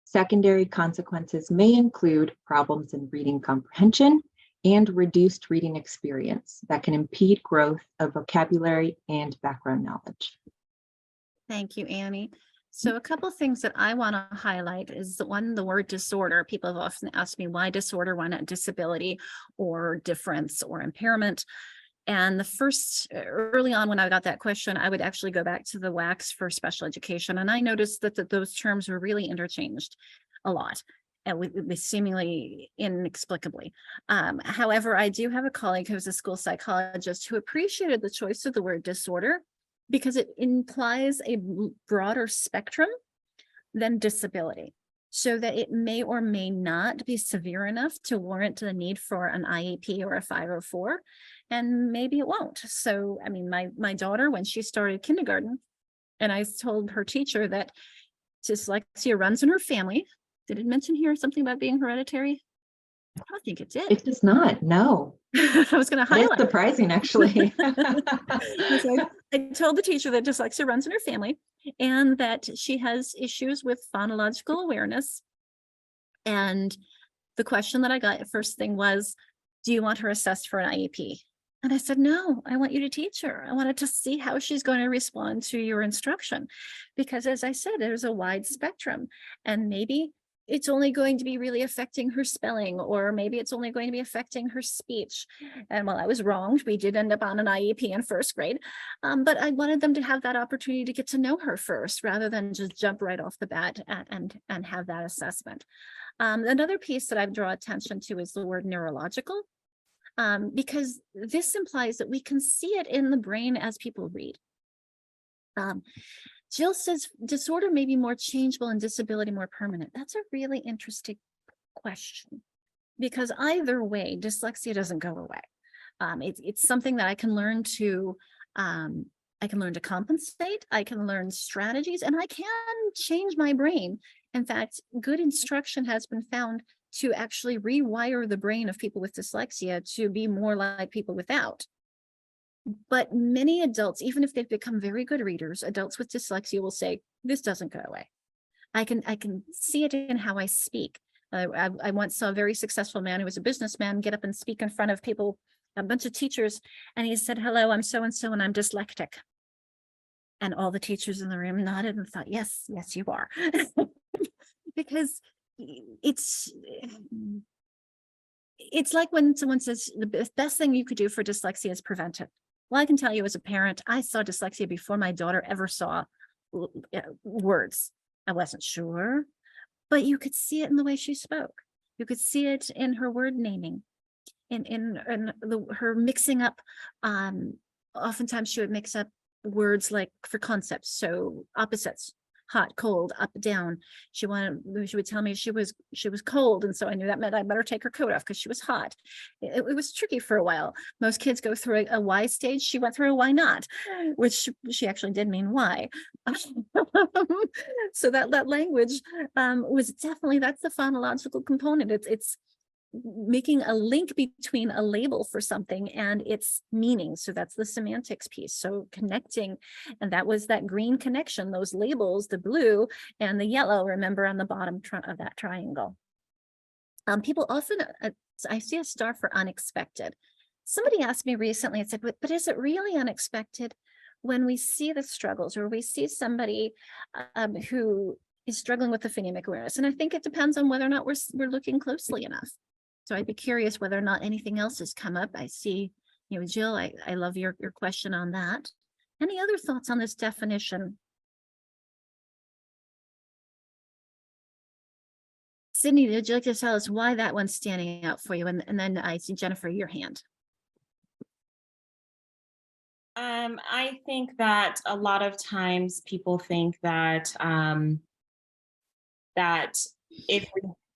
Secondary consequences may include problems in reading comprehension and reduced reading experience that can impede growth of vocabulary and background knowledge. Thank you, Annie. So a couple things that I want to highlight is one, the word disorder. People have often asked me why disorder, why not disability or difference or impairment. And the first, early on when I got that question, I would actually go back to the WACs for special education. And I noticed that those terms were really interchanged a lot, and with seemingly inexplicably. However, I do have a colleague who's a school psychologist who appreciated the choice of the word disorder because it implies a broader spectrum than disability, so that it may or may not be severe enough to warrant the need for an IEP or a 504, and maybe it won't. So, I mean, my daughter, when she started kindergarten, and I told her teacher that dyslexia runs in her family. Did it mention here something about being hereditary? I don't think it did. It does not, no. I was going to That is highlight. surprising, actually. So I told the teacher that dyslexia runs in her family and that she has issues with phonological awareness. And the question that I got first thing was, do you want her assessed for an IEP? And I said, no, I want you to teach her. I wanted to see how she's going to respond to your instruction. Because as I said, there's a wide spectrum, and maybe it's only going to be really affecting her spelling, or maybe it's only going to be affecting her speech. And while I was wrong, we did end up on an IEP in first grade, but I wanted them to have that opportunity to get to know her first, rather than just jump right off the bat and have that assessment. Another piece that I draw attention to is the word neurological, because this implies that we can see it in the brain as people read. Jill says disorder may be more changeable and disability more permanent. That's a really interesting question, because either way, dyslexia doesn't go away. It's something that I can learn to compensate. I can learn strategies, and I can change my brain. In fact, good instruction has been found to actually rewire the brain of people with dyslexia to be more like people without. But many adults, even if they've become very good readers, adults with dyslexia will say, this doesn't go away. I can see it in how I speak. I once saw a very successful man who was a businessman get up and speak in front of people, a bunch of teachers, and he said, hello, I'm so-and-so, and I'm dyslexic. And all the teachers in the room nodded and thought, yes, you are. Because it's like when someone says the best thing you could do for dyslexia is prevent it. Well, I can tell you as a parent, I saw dyslexia before my daughter ever saw words. I wasn't sure, but you could see it in the way she spoke. You could see it in her word naming, in her mixing up. Oftentimes she would mix up words like for concepts, so opposites. Hot, cold, up, down. She would tell me she was cold, and so I knew that meant I better take her coat off because she was hot. It was tricky for a while. Most kids go through a why stage. She went through a why not, which she actually did mean why. So that language was definitely, that's the phonological component. It's making a link between a label for something and its meaning. So that's the semantics piece. So connecting, and that was that green connection, those labels, the blue and the yellow, remember, on the bottom of that triangle. People often, I see a star for unexpected. Somebody asked me recently and said, but is it really unexpected when we see the struggles, or we see somebody who is struggling with the phonemic awareness? And I think it depends on whether or not we're looking closely enough. So I'd be curious whether or not anything else has come up. I see, Jill, I love your question on that. Any other thoughts on this definition? Sydney, would you like to tell us why that one's standing out for you? And then I see Jennifer, your hand. I think that a lot of times people think that that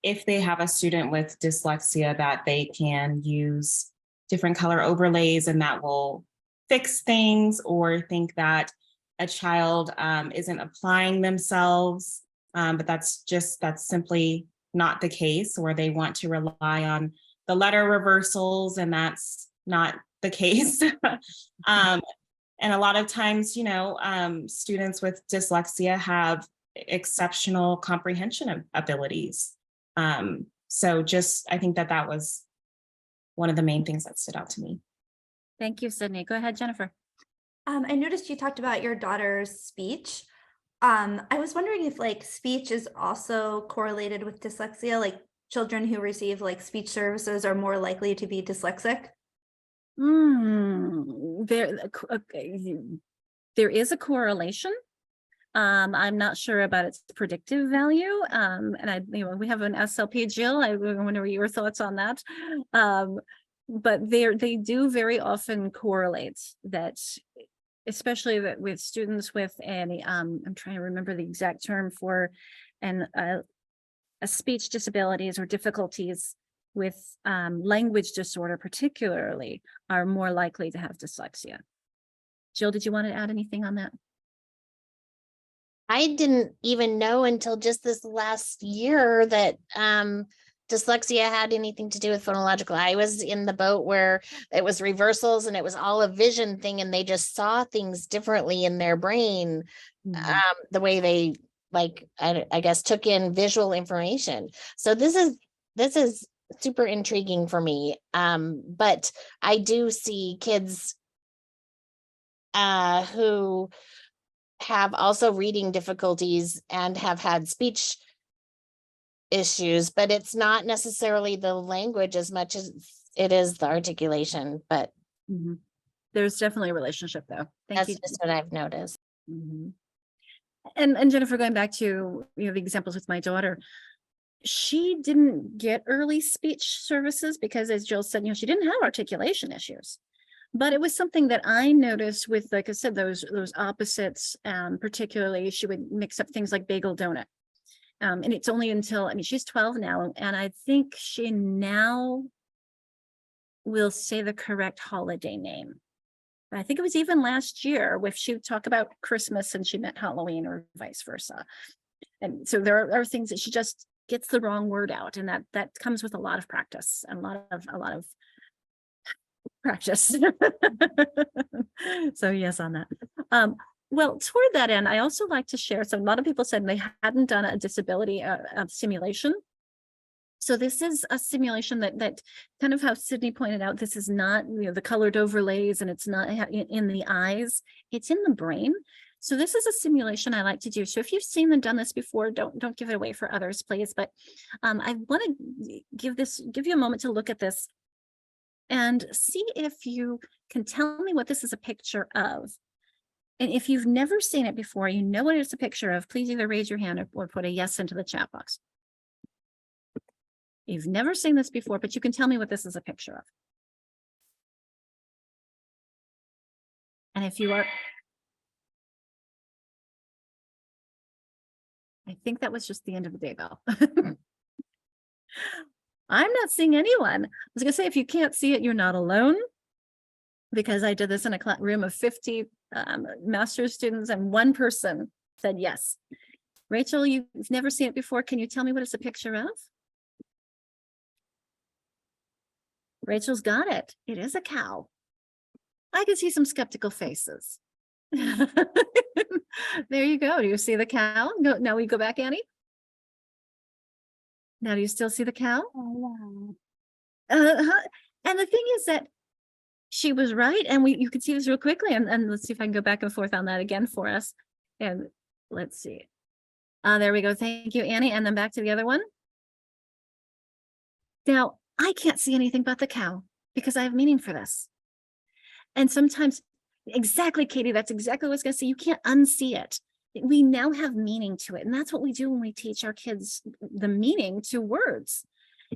if they have a student with dyslexia, that they can use different color overlays and that will fix things, or think that a child isn't applying themselves, but that's simply not the case, or they want to rely on the letter reversals, and that's not the case. And a lot of times, students with dyslexia have exceptional comprehension abilities. So I think that was one of the main things that stood out to me. Thank you, Sydney. Go ahead, Jennifer. I noticed you talked about your daughter's speech. I was wondering if like speech is also correlated with dyslexia, like children who receive like speech services are more likely to be dyslexic. There is a correlation. I'm not sure about its predictive value. And we have an SLP, Jill. I wonder your thoughts on that. But they do very often correlate that, especially that with students with any, I'm trying to remember the exact term for a speech disabilities or difficulties with language disorder particularly are more likely to have dyslexia. Jill, did you want to add anything on that? I didn't even know until just this last year that dyslexia had anything to do with phonological. I was in the boat where it was reversals and it was all a vision thing, and they just saw things differently in their brain, the way they I guess took in visual information. So this is super intriguing for me. But I do see kids who have also reading difficulties and have had speech issues, but it's not necessarily the language as much as it is the articulation. But there's definitely a relationship though. that's just what I've noticed. And Jennifer, going back to the examples with my daughter, she didn't get early speech services because, as Jill said, she didn't have articulation issues. But it was something that I noticed with, like I said, those opposites. Particularly, she would mix up things like bagel donut. And it's only until, she's 12 now, and I think she now will say the correct holiday name. I think it was even last year if she would talk about Christmas and she meant Halloween or vice versa. And so there are things that she just gets the wrong word out, and that comes with a lot of practice and a lot of practice. So yes, on that. Well, toward that end, I also like to share. So a lot of people said they hadn't done a disability simulation. So this is a simulation that kind of how Sydney pointed out, this is not the colored overlays, and it's not in the eyes, it's in the brain. So this is a simulation I like to do. So if you've seen and done this before, don't give it away for others, please. But I want to give you a moment to look at this and see if you can tell me what this is a picture of. And if you've never seen it before, you know what it's a picture of, please either raise your hand or put a yes into the chat box. You've never seen this before, but you can tell me what this is a picture of. And if you are, I think that was just the end of the day bell. I'm not seeing anyone. I was gonna say, if you can't see it, you're not alone, because I did this in a room of 50 master's students, and one person said yes. Rachel, you've never seen it before. Can you tell me what it's a picture of? Rachel's got it. It is a cow. I can see some skeptical faces. There you go. Do you see the cow? No, now we go back, Annie. Now, do you still see the cow? Oh, wow. And the thing is that she was right, and you can see this real quickly, and let's see if I can go back and forth on that again for us. And let's see. There we go. Thank you, Annie. And then back to the other one. Now, I can't see anything but the cow because I have meaning for this. And sometimes, exactly, Katie, that's exactly what I was going to say. You can't unsee it. We now have meaning to it. And that's what we do when we teach our kids the meaning to words,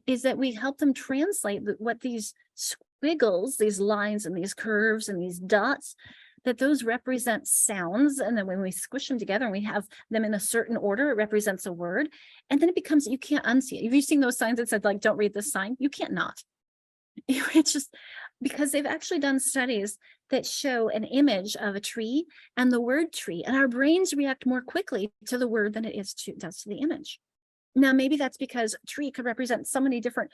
is that we help them translate what these squiggles, these lines and these curves and these dots, that those represent sounds. And then when we squish them together and we have them in a certain order, it represents a word. And then it becomes, you can't unsee it. Have you seen those signs that said, like, don't read this sign? You can't not. It's just because they've actually done studies that show an image of a tree and the word tree, and our brains react more quickly to the word than it does to the image. Now, maybe that's because tree could represent so many different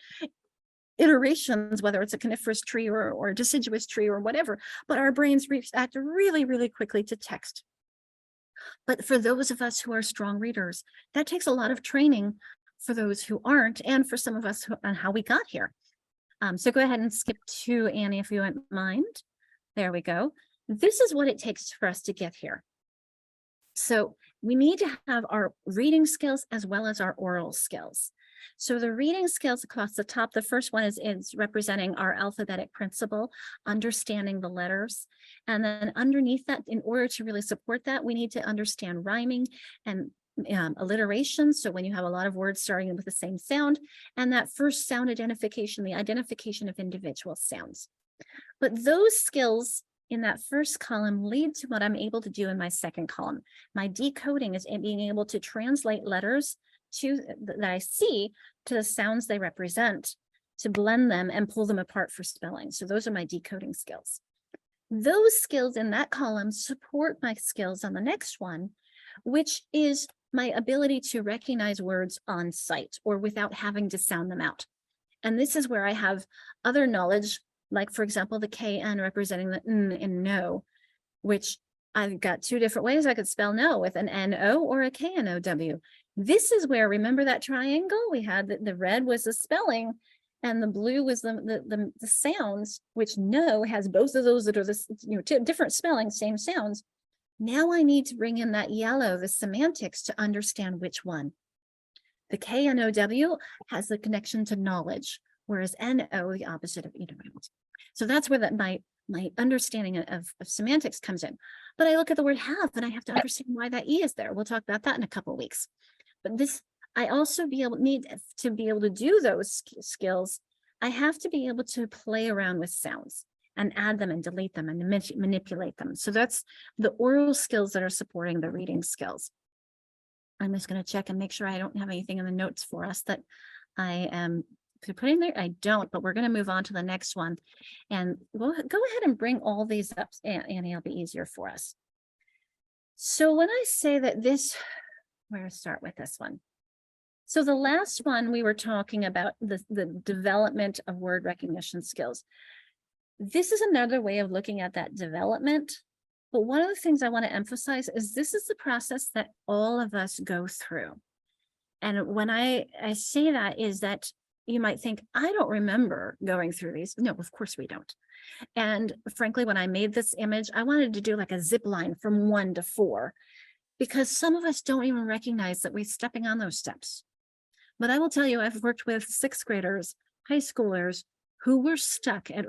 iterations, whether it's a coniferous tree or a deciduous tree or whatever, but our brains react really, really quickly to text. But for those of us who are strong readers, that takes a lot of training for those who aren't, and for some of us on how we got here. So go ahead and skip to Annie, if you wouldn't mind. There we go. This is what it takes for us to get here. So we need to have our reading skills as well as our oral skills. So the reading skills across the top, the first one is representing our alphabetic principle, understanding the letters. And then underneath that, in order to really support that, we need to understand rhyming and alliteration. So when you have a lot of words starting with the same sound, and that first sound identification, the identification of individual sounds. But those skills in that first column lead to what I'm able to do in my second column. My decoding is being able to translate letters that I see to the sounds they represent, to blend them and pull them apart for spelling. So those are my decoding skills. Those skills in that column support my skills on the next one, which is my ability to recognize words on sight or without having to sound them out. And this is where I have other knowledge, like for example, the KN representing the N in no, which I've got two different ways I could spell no, with an NO or a KNOW. This is where, remember that triangle? We had the red was the spelling and the blue was the sounds, which no has both of those that are different spellings, same sounds. Now I need to bring in that yellow, the semantics, to understand which one. The KNOW has the connection to knowledge, whereas NO, the opposite of ignorant. So that's where my understanding of semantics comes in. But I look at the word have, and I have to understand why that E is there. We'll talk about that in a couple of weeks. But I also need to be able to do those skills. I have to be able to play around with sounds and add them and delete them and manipulate them. So that's the oral skills that are supporting the reading skills. I'm just going to check and make sure I don't have anything in the notes for us that I am putting there. I don't, but we're going to move on to the next one. And we'll go ahead and bring all these up, Annie, it'll be easier for us. So when I say that where to start with this one? So the last one, we were talking about the development of word recognition skills. This is another way of looking at that development. But one of the things I want to emphasize is this is the process that all of us go through. And when I say that is that you might think, I don't remember going through these. No, of course we don't. And frankly, when I made this image, I wanted to do like a zip line from 1 to 4, because some of us don't even recognize that we're stepping on those steps. But I will tell you, I've worked with 6th graders, high schoolers, who were stuck at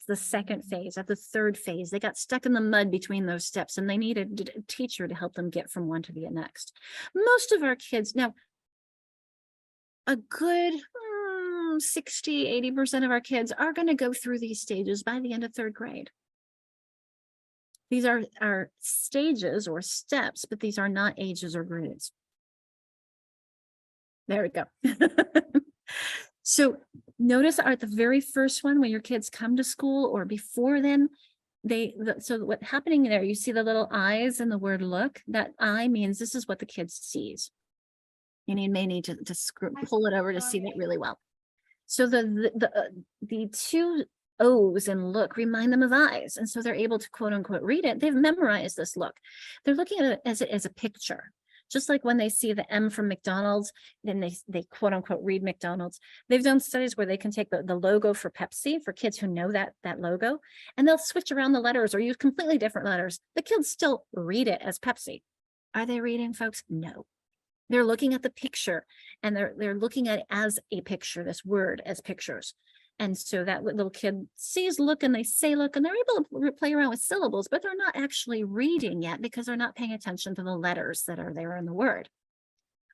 the second phase, at the third phase. They got stuck in the mud between those steps, and they needed a teacher to help them get from one to the next. Most of our kids, now, a good 60, 80% of our kids are going to go through these stages by the end of 3rd grade. These are our stages or steps, but these are not ages or grades. There we go. So notice at the very first one, when your kids come to school or before then, so what's happening there, you see the little eyes and the word look. That eye means this is what the kid sees. And you may need to pull it over to see it really well. So the two O's in look remind them of eyes. And so they're able to quote unquote read it. They've memorized this look. They're looking at it as a picture. Just like when they see the M from McDonald's, then they quote unquote read McDonald's. They've done studies where they can take the logo for Pepsi for kids who know that logo, and they'll switch around the letters or use completely different letters. The kids still read it as Pepsi. Are they reading, folks? No. They're looking at the picture, and they're looking at it as a picture, this word as pictures. And so that little kid sees look and they say look, and they're able to play around with syllables, but they're not actually reading yet because they're not paying attention to the letters that are there in the word.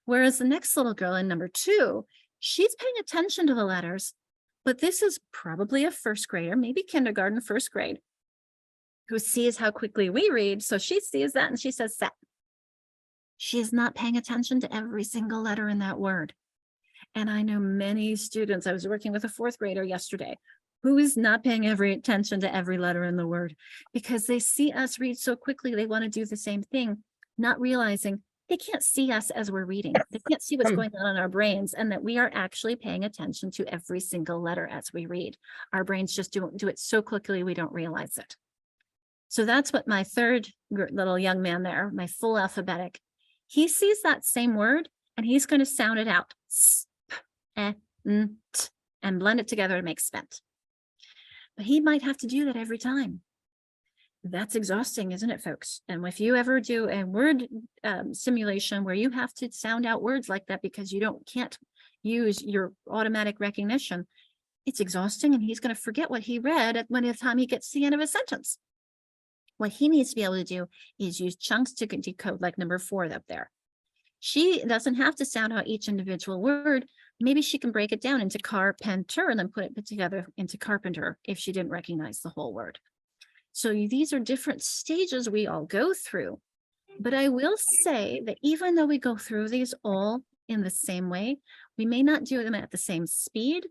Whereas the next little girl in number 2, she's paying attention to the letters, but this is probably a 1st grader, maybe kindergarten, 1st grade, who sees how quickly we read. So she sees that and she says set. She is not paying attention to every single letter in that word. And I know many students, I was working with a 4th grader yesterday, who is not paying attention to every letter in the word because they see us read so quickly, they want to do the same thing, not realizing they can't see us as we're reading. They can't see what's going on in our brains and that we are actually paying attention to every single letter as we read. Our brains just do it so quickly we don't realize it. So that's what my third little young man there, my full alphabetic, he sees that same word and he's going to sound it out. S, p, e, n, t, and blend it together to make spent. But he might have to do that every time. That's exhausting, isn't it, folks? And if you ever do a word simulation where you have to sound out words like that because you can't use your automatic recognition, it's exhausting and he's going to forget what he read by the time he gets to the end of a sentence. What he needs to be able to do is use chunks to decode, like number 4 up there. She doesn't have to sound out each individual word. Maybe she can break it down into carpenter and then put it together into carpenter if she didn't recognize the whole word. So these are different stages we all go through. But I will say that even though we go through these all in the same way, we may not do them at the same speed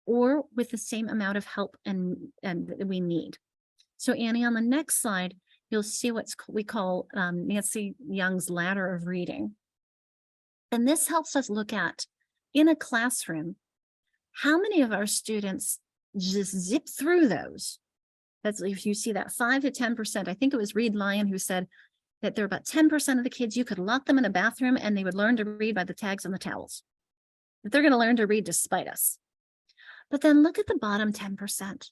or with the same amount of help and that we need. So Annie, on the next slide, you'll see what we call Nancy Young's ladder of reading. And this helps us look at, in a classroom, how many of our students just zip through those. That's if you see that 5 to 10%. I think it was Reed Lyon who said that there are about 10% of the kids, you could lock them in a bathroom and they would learn to read by the tags on the towels. That they're going to learn to read despite us. But then look at the bottom 10%.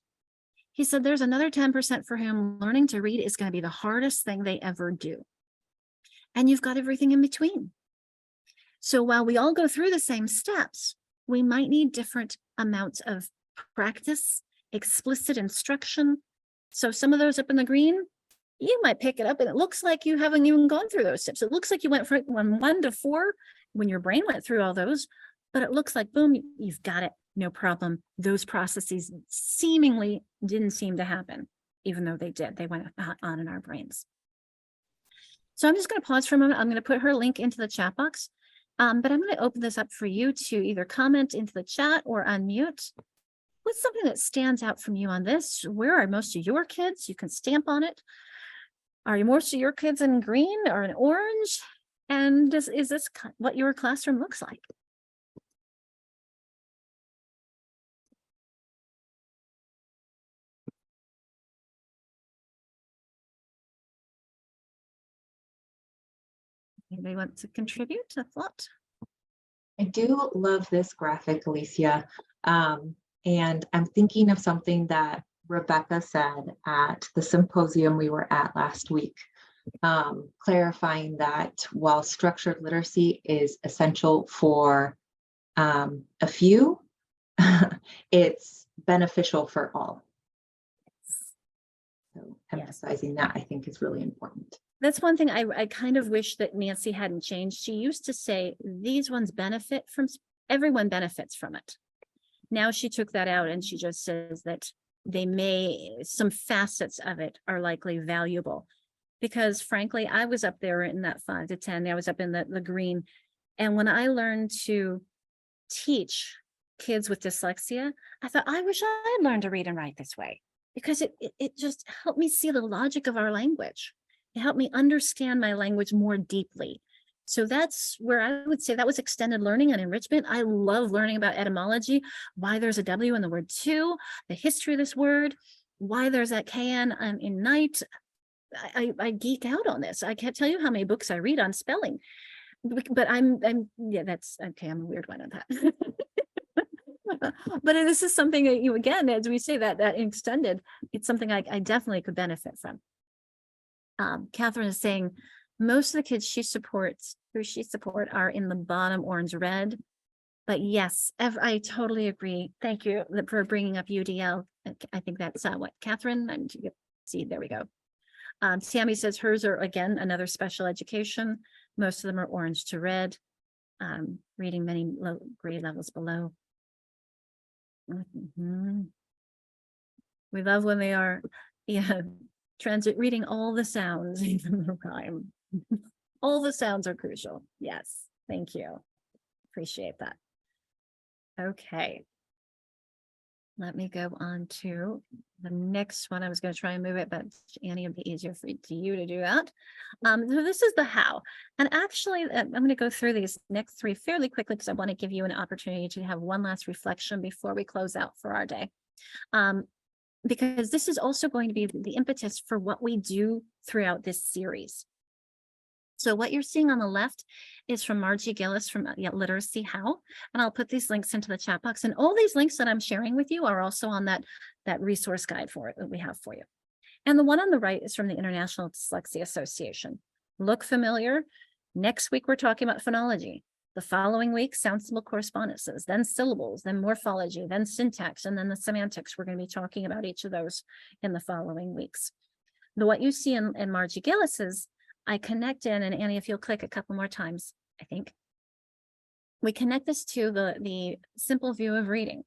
He said there's another 10% for whom learning to read is going to be the hardest thing they ever do. And you've got everything in between. So while we all go through the same steps, we might need different amounts of practice, explicit instruction. So some of those up in the green, you might pick it up and it looks like you haven't even gone through those steps. It looks like you went from 1 to 4 when your brain went through all those, but it looks like, boom, you've got it. No problem. Those processes seemingly didn't seem to happen, even though they did. They went on in our brains. So I'm just going to pause for a moment. I'm going to put her link into the chat box, but I'm going to open this up for you to either comment into the chat or unmute. What's something that stands out from you on this? Where are most of your kids? You can stamp on it. Are most of your kids in green or in orange? And is this what your classroom looks like? Anybody want to contribute a thought? I do love this graphic, Alicia. And I'm thinking of something that Rebecca said at the symposium we were at last week, clarifying that while structured literacy is essential for a few, it's beneficial for all. So emphasizing that, I think, is really important. That's one thing I kind of wish that Nancy hadn't changed. She used to say these ones benefit from, everyone benefits from it. Now she took that out and she just says that some facets of it are likely valuable. Because frankly, I was up there in that 5 to 10, I was up in the green. And when I learned to teach kids with dyslexia, I thought, I wish I had learned to read and write this way, because it just helped me see the logic of our language. It helped me understand my language more deeply. So that's where I would say that was extended learning and enrichment. I love learning about etymology, why there's a W in the word to, the history of this word, why there's that KN in night. I geek out on this. I can't tell you how many books I read on spelling, but yeah, that's okay. I'm a weird one on that. But this is something that you, again, as we say that extended, it's something I definitely could benefit from. Catherine is saying most of the kids she support are in the bottom orange red. But yes, I totally agree. Thank you for bringing up UDL. I think that's what Catherine, see, there we go. Tammy says hers are, again, another special education. Most of them are orange to red, reading many grade levels below. We love when they are, transit reading all the sounds, even the rhyme. All the sounds are crucial. Yes, thank you. Appreciate that. Okay. let me go on to the next one. I was going to try and move it, but Annie, it'd be easier for you to do that. So this is the how. And actually, I'm going to go through these next three fairly quickly because I want to give you an opportunity to have one last reflection before we close out for our day. Because this is also going to be the impetus for what we do throughout this series. So what you're seeing on the left is from Margie Gillis from Literacy How, and I'll put these links into the chat box. And all these links that I'm sharing with you are also on that resource guide for it that we have for you. And the one on the right is from the International Dyslexia Association. Look familiar? Next week, we're talking about phonology. The following week, sound symbol correspondences, then syllables, then morphology, then syntax, and then the semantics. We're going to be talking about each of those in the following weeks. What you see in Margie Gillis's, I connect in, and Annie, if you'll click a couple more times, I think. We connect this to the simple view of reading.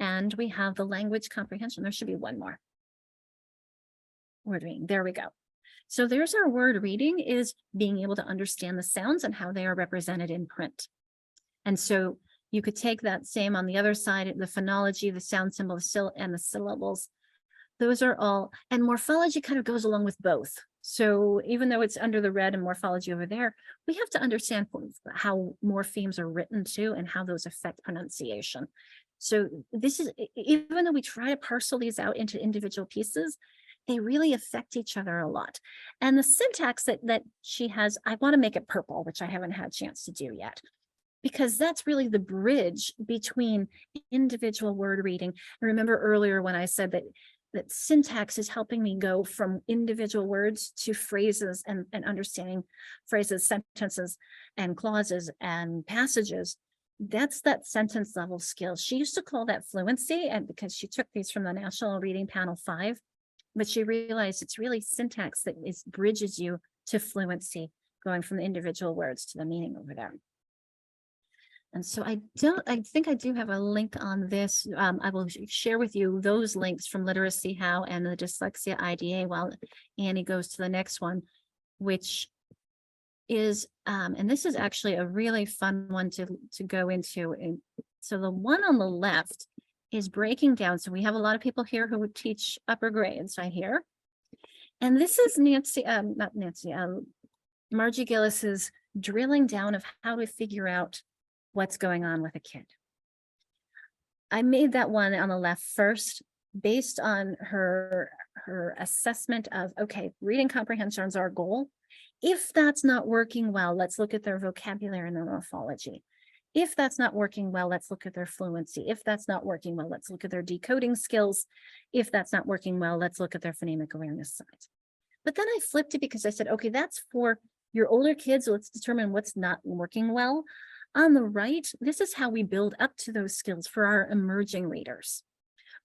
And we have the language comprehension. There should be one more. Word reading, there we go. So there's our word reading, is being able to understand the sounds and how they are represented in print. And so you could take that same on the other side, the phonology, the sound symbol, and the syllables. Those are all, and morphology kind of goes along with both. So even though it's under the red and morphology over there, we have to understand how morphemes are written too and how those affect pronunciation. So this is, even though we try to parcel these out into individual pieces, they really affect each other a lot. And the syntax that she has, I want to make it purple, which I haven't had a chance to do yet, because that's really the bridge between individual word reading. I remember earlier when I said that syntax is helping me go from individual words to phrases and understanding phrases, sentences, and clauses and passages. That's that sentence level skill. She used to call that fluency, and because she took these from the National Reading Panel 5, but she realized it's really syntax that bridges you to fluency, going from the individual words to the meaning over there. And so I think I do have a link on this. I will share with you those links from Literacy How and the Dyslexia IDA while Annie goes to the next one, which is, and this is actually a really fun one to go into. And so the one on the left is breaking down. So we have a lot of people here who would teach upper grades right here. And this is Margie Gillis's drilling down of how to figure out what's going on with a kid. I made that one on the left first based on her assessment of, okay, reading comprehension is our goal. If that's not working well, let's look at their vocabulary and their morphology. If that's not working well, let's look at their fluency. If that's not working well, let's look at their decoding skills. If that's not working well, let's look at their phonemic awareness side. But then I flipped it because I said, okay, that's for your older kids. So let's determine what's not working well. On the right, this is how we build up to those skills for our emerging readers.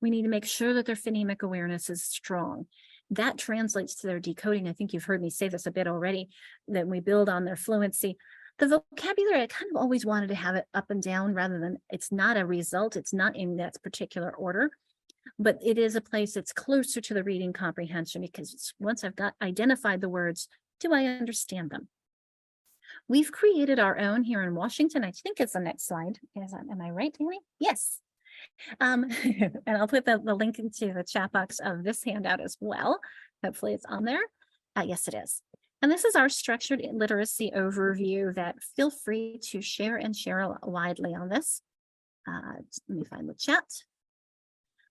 We need to make sure that their phonemic awareness is strong. That translates to their decoding. I think you've heard me say this a bit already, that we build on their fluency. The vocabulary, I kind of always wanted to have it up and down rather than, it's not a result, it's not in that particular order, but it is a place that's closer to the reading comprehension, because once I've identified the words, do I understand them? We've created our own here in Washington. I think it's the next slide. Am I right, Amy? Yes. And I'll put the link into the chat box of this handout as well. Hopefully it's on there. Yes, it is. And this is our structured literacy overview that feel free to share and share widely on this. Let me find the chat.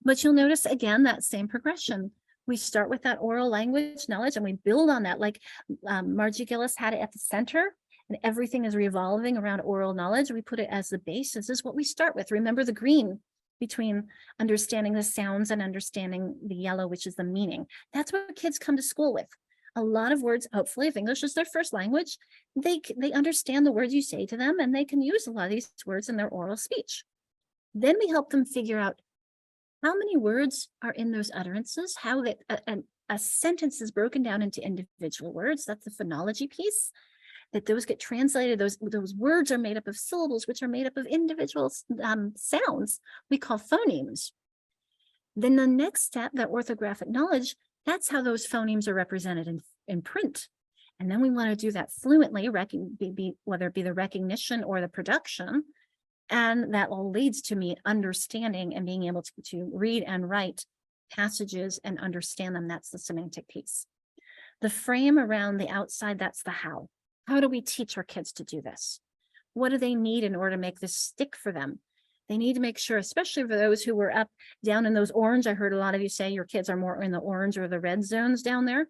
But you'll notice again that same progression. We start with that oral language knowledge and we build on that, like Margie Gillis had it at the center, and everything is revolving around oral knowledge. We put it as the base. This is what we start with. Remember the green between understanding the sounds and understanding the yellow, which is the meaning. That's what kids come to school with. A lot of words, hopefully, if English is their first language, they understand the words you say to them, and they can use a lot of these words in their oral speech. Then we help them figure out how many words are in those utterances, how that a sentence is broken down into individual words. That's the phonology piece, that those get translated. Those words are made up of syllables, which are made up of individual sounds we call phonemes. Then the next step, that orthographic knowledge, that's how those phonemes are represented in print. And then we want to do that fluently, whether it be the recognition or the production. And that all leads to me understanding and being able to read and write passages and understand them. That's the semantic piece. The frame around the outside, that's the how. How do we teach our kids to do this? What do they need in order to make this stick for them? They need to make sure, especially for those who were up down in those orange, I heard a lot of you say your kids are more in the orange or the red zones down there.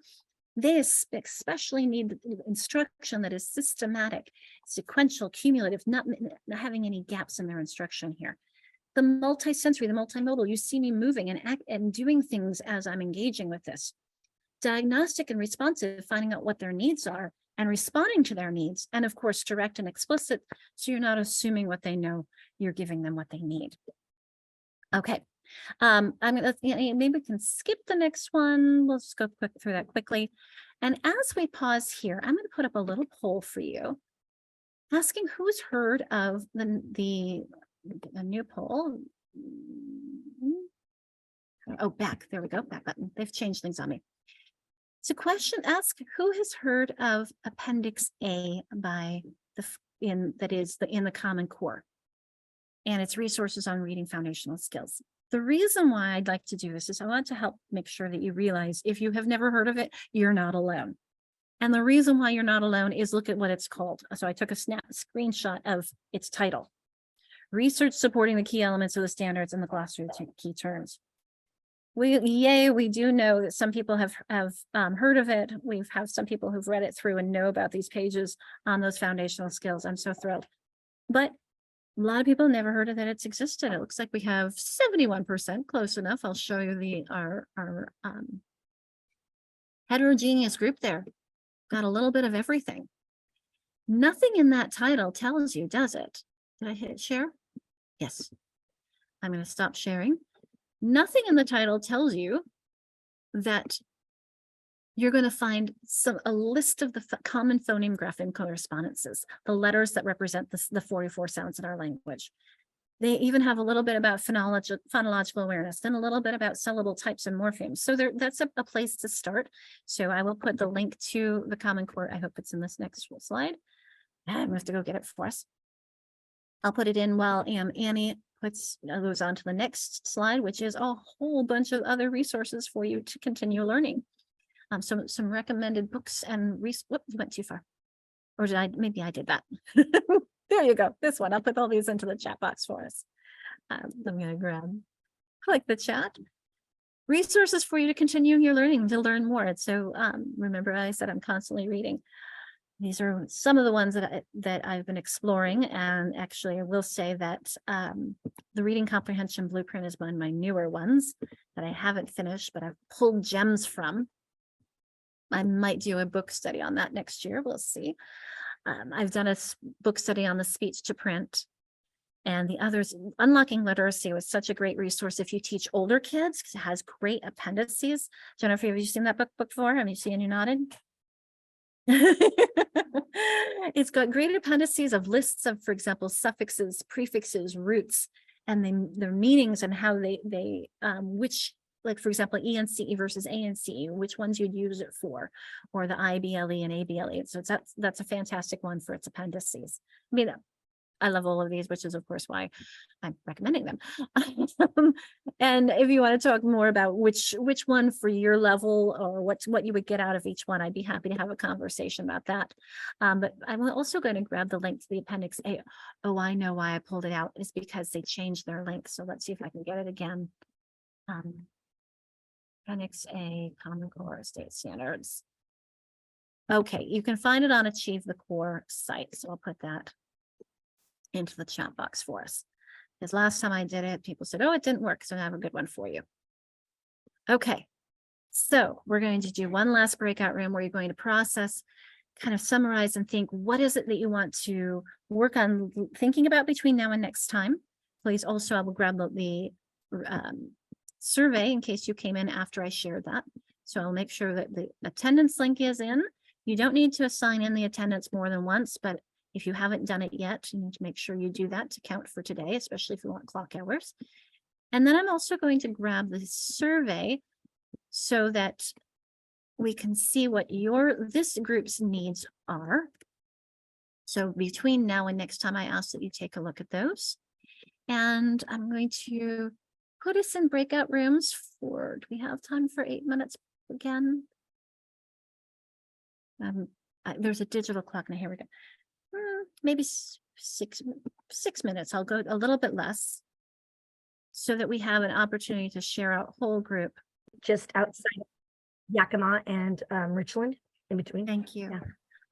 They especially need instruction that is systematic, sequential, cumulative, not having any gaps in their instruction here. The multisensory, the multimodal, you see me moving and doing things as I'm engaging with this. Diagnostic and responsive, finding out what their needs are and responding to their needs. And of course, direct and explicit, so you're not assuming what they know, you're giving them what they need. Okay. I'm gonna maybe we can skip the next one. We'll just go through that quickly. And as we pause here, I'm going to put up a little poll for you, asking who's heard of the new poll. Oh, back. There we go. Back button. They've changed things on me. It's a question. Ask who has heard of Appendix A by in the Common Core, and its resources on reading foundational skills. The reason why I'd like to do this is I want to help make sure that you realize if you have never heard of it, you're not alone. And the reason why you're not alone is look at what it's called. So I took a screenshot of its title. Research supporting the key elements of the standards and the glossary of key terms. We do know that some people have heard of it. We have some people who've read it through and know about these pages on those foundational skills. I'm so thrilled. But a lot of people never heard of that it's existed. It looks like we have 71%, close enough. I'll show you our heterogeneous group there. Got a little bit of everything. Nothing in that title tells you, does it? Did I hit share? Yes. I'm going to stop sharing. Nothing in the title tells you that you're going to find a list of the common phoneme grapheme correspondences, the letters that represent the 44 sounds in our language. They even have a little bit about phonological awareness and a little bit about syllable types and morphemes. So that's a place to start. So I will put the link to the Common Core. I hope it's in this next slide. I'm going to have to go get it for us. I'll put it in while Annie goes on to the next slide, which is a whole bunch of other resources for you to continue learning. Some recommended books and whoop, you went too far. Or maybe I did that. There you go. This one, I'll put all these into the chat box for us. I'm going to click the chat. Resources for you to continue your learning, to learn more. And so remember, I said I'm constantly reading. These are some of the ones that I've been exploring. And actually, I will say that the Reading Comprehension Blueprint is one of my newer ones that I haven't finished, but I've pulled gems from. I might do a book study on that next year. We'll see. I've done a book study on the speech to print. And the others, Unlocking Literacy was such a great resource if you teach older kids, because it has great appendices. Jennifer, have you seen that book before? Have you seen you nodded? It's got great appendices of lists of, for example, suffixes, prefixes, roots, and their meanings and how they which, like, for example, ENCE versus ANC, which ones you'd use it for, or the IBLE and ABLE. So that's a fantastic one for its appendices. I mean, I love all of these, which is, of course, why I'm recommending them. And if you want to talk more about which one for your level or what you would get out of each one, I'd be happy to have a conversation about that. But I'm also going to grab the link to the Appendix A. Oh, I know why I pulled it out. It's because they changed their link. So let's see if I can get it again. Appendix A, Common Core State Standards. Okay, you can find it on Achieve the Core site. So I'll put that into the chat box for us. Because last time I did it, people said, oh, it didn't work. So I have a good one for you. Okay, so we're going to do one last breakout room where you're going to process, kind of summarize and think, what is it that you want to work on thinking about between now and next time? Please also, I will grab the survey in case you came in after I shared that. So I'll make sure that the attendance link is in. You don't need to assign in the attendance more than once, but if you haven't done it yet, you need to make sure you do that to count for today, especially if you want clock hours. And then I'm also going to grab the survey so that we can see what this group's needs are. So between now and next time, I ask that you take a look at those. And I'm going to put us in breakout rooms for, do we have time for 8 minutes again? There's a digital clock now. Here we go. Maybe 6 minutes. I'll go a little bit less so that we have an opportunity to share our whole group. Just outside of Yakima and Richland in between. Thank you. Yeah.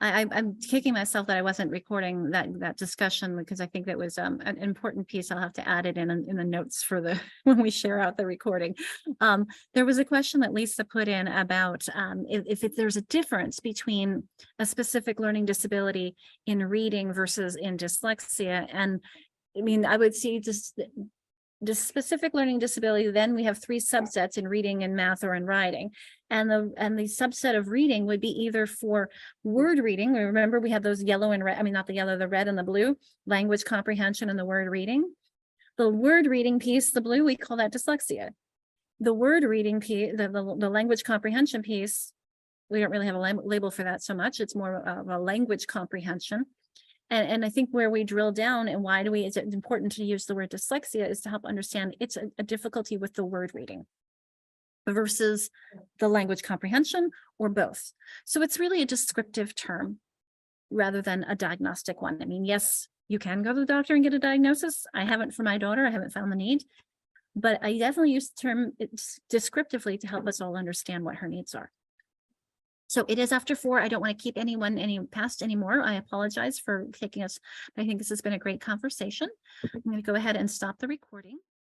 I'm kicking myself that I wasn't recording that discussion because I think that was an important piece. I'll have to add it in the notes for the when we share out the recording. There was a question that Lisa put in about if there's a difference between a specific learning disability in reading versus in dyslexia. And I mean, I would see just the specific learning disability, then we have 3 subsets in reading and math or in writing. And the subset of reading would be either for word reading. Remember, we have those yellow and red, I mean, not the yellow, the red and the blue, language comprehension and the word reading. The word reading piece, the blue, we call that dyslexia. The word reading piece, the language comprehension piece, we don't really have a label for that so much. It's more of a language comprehension. And I think where we drill down and why do we, it's important to use the word dyslexia is to help understand it's a difficulty with the word reading versus the language comprehension or both. So it's really a descriptive term rather than a diagnostic one. I mean, yes, you can go to the doctor and get a diagnosis. I haven't for my daughter. I haven't found the need, but I definitely use the term descriptively to help us all understand what her needs are. So it is after 4. I don't want to keep anyone past anymore. I apologize for taking us. I think this has been a great conversation. I'm going to go ahead and stop the recording.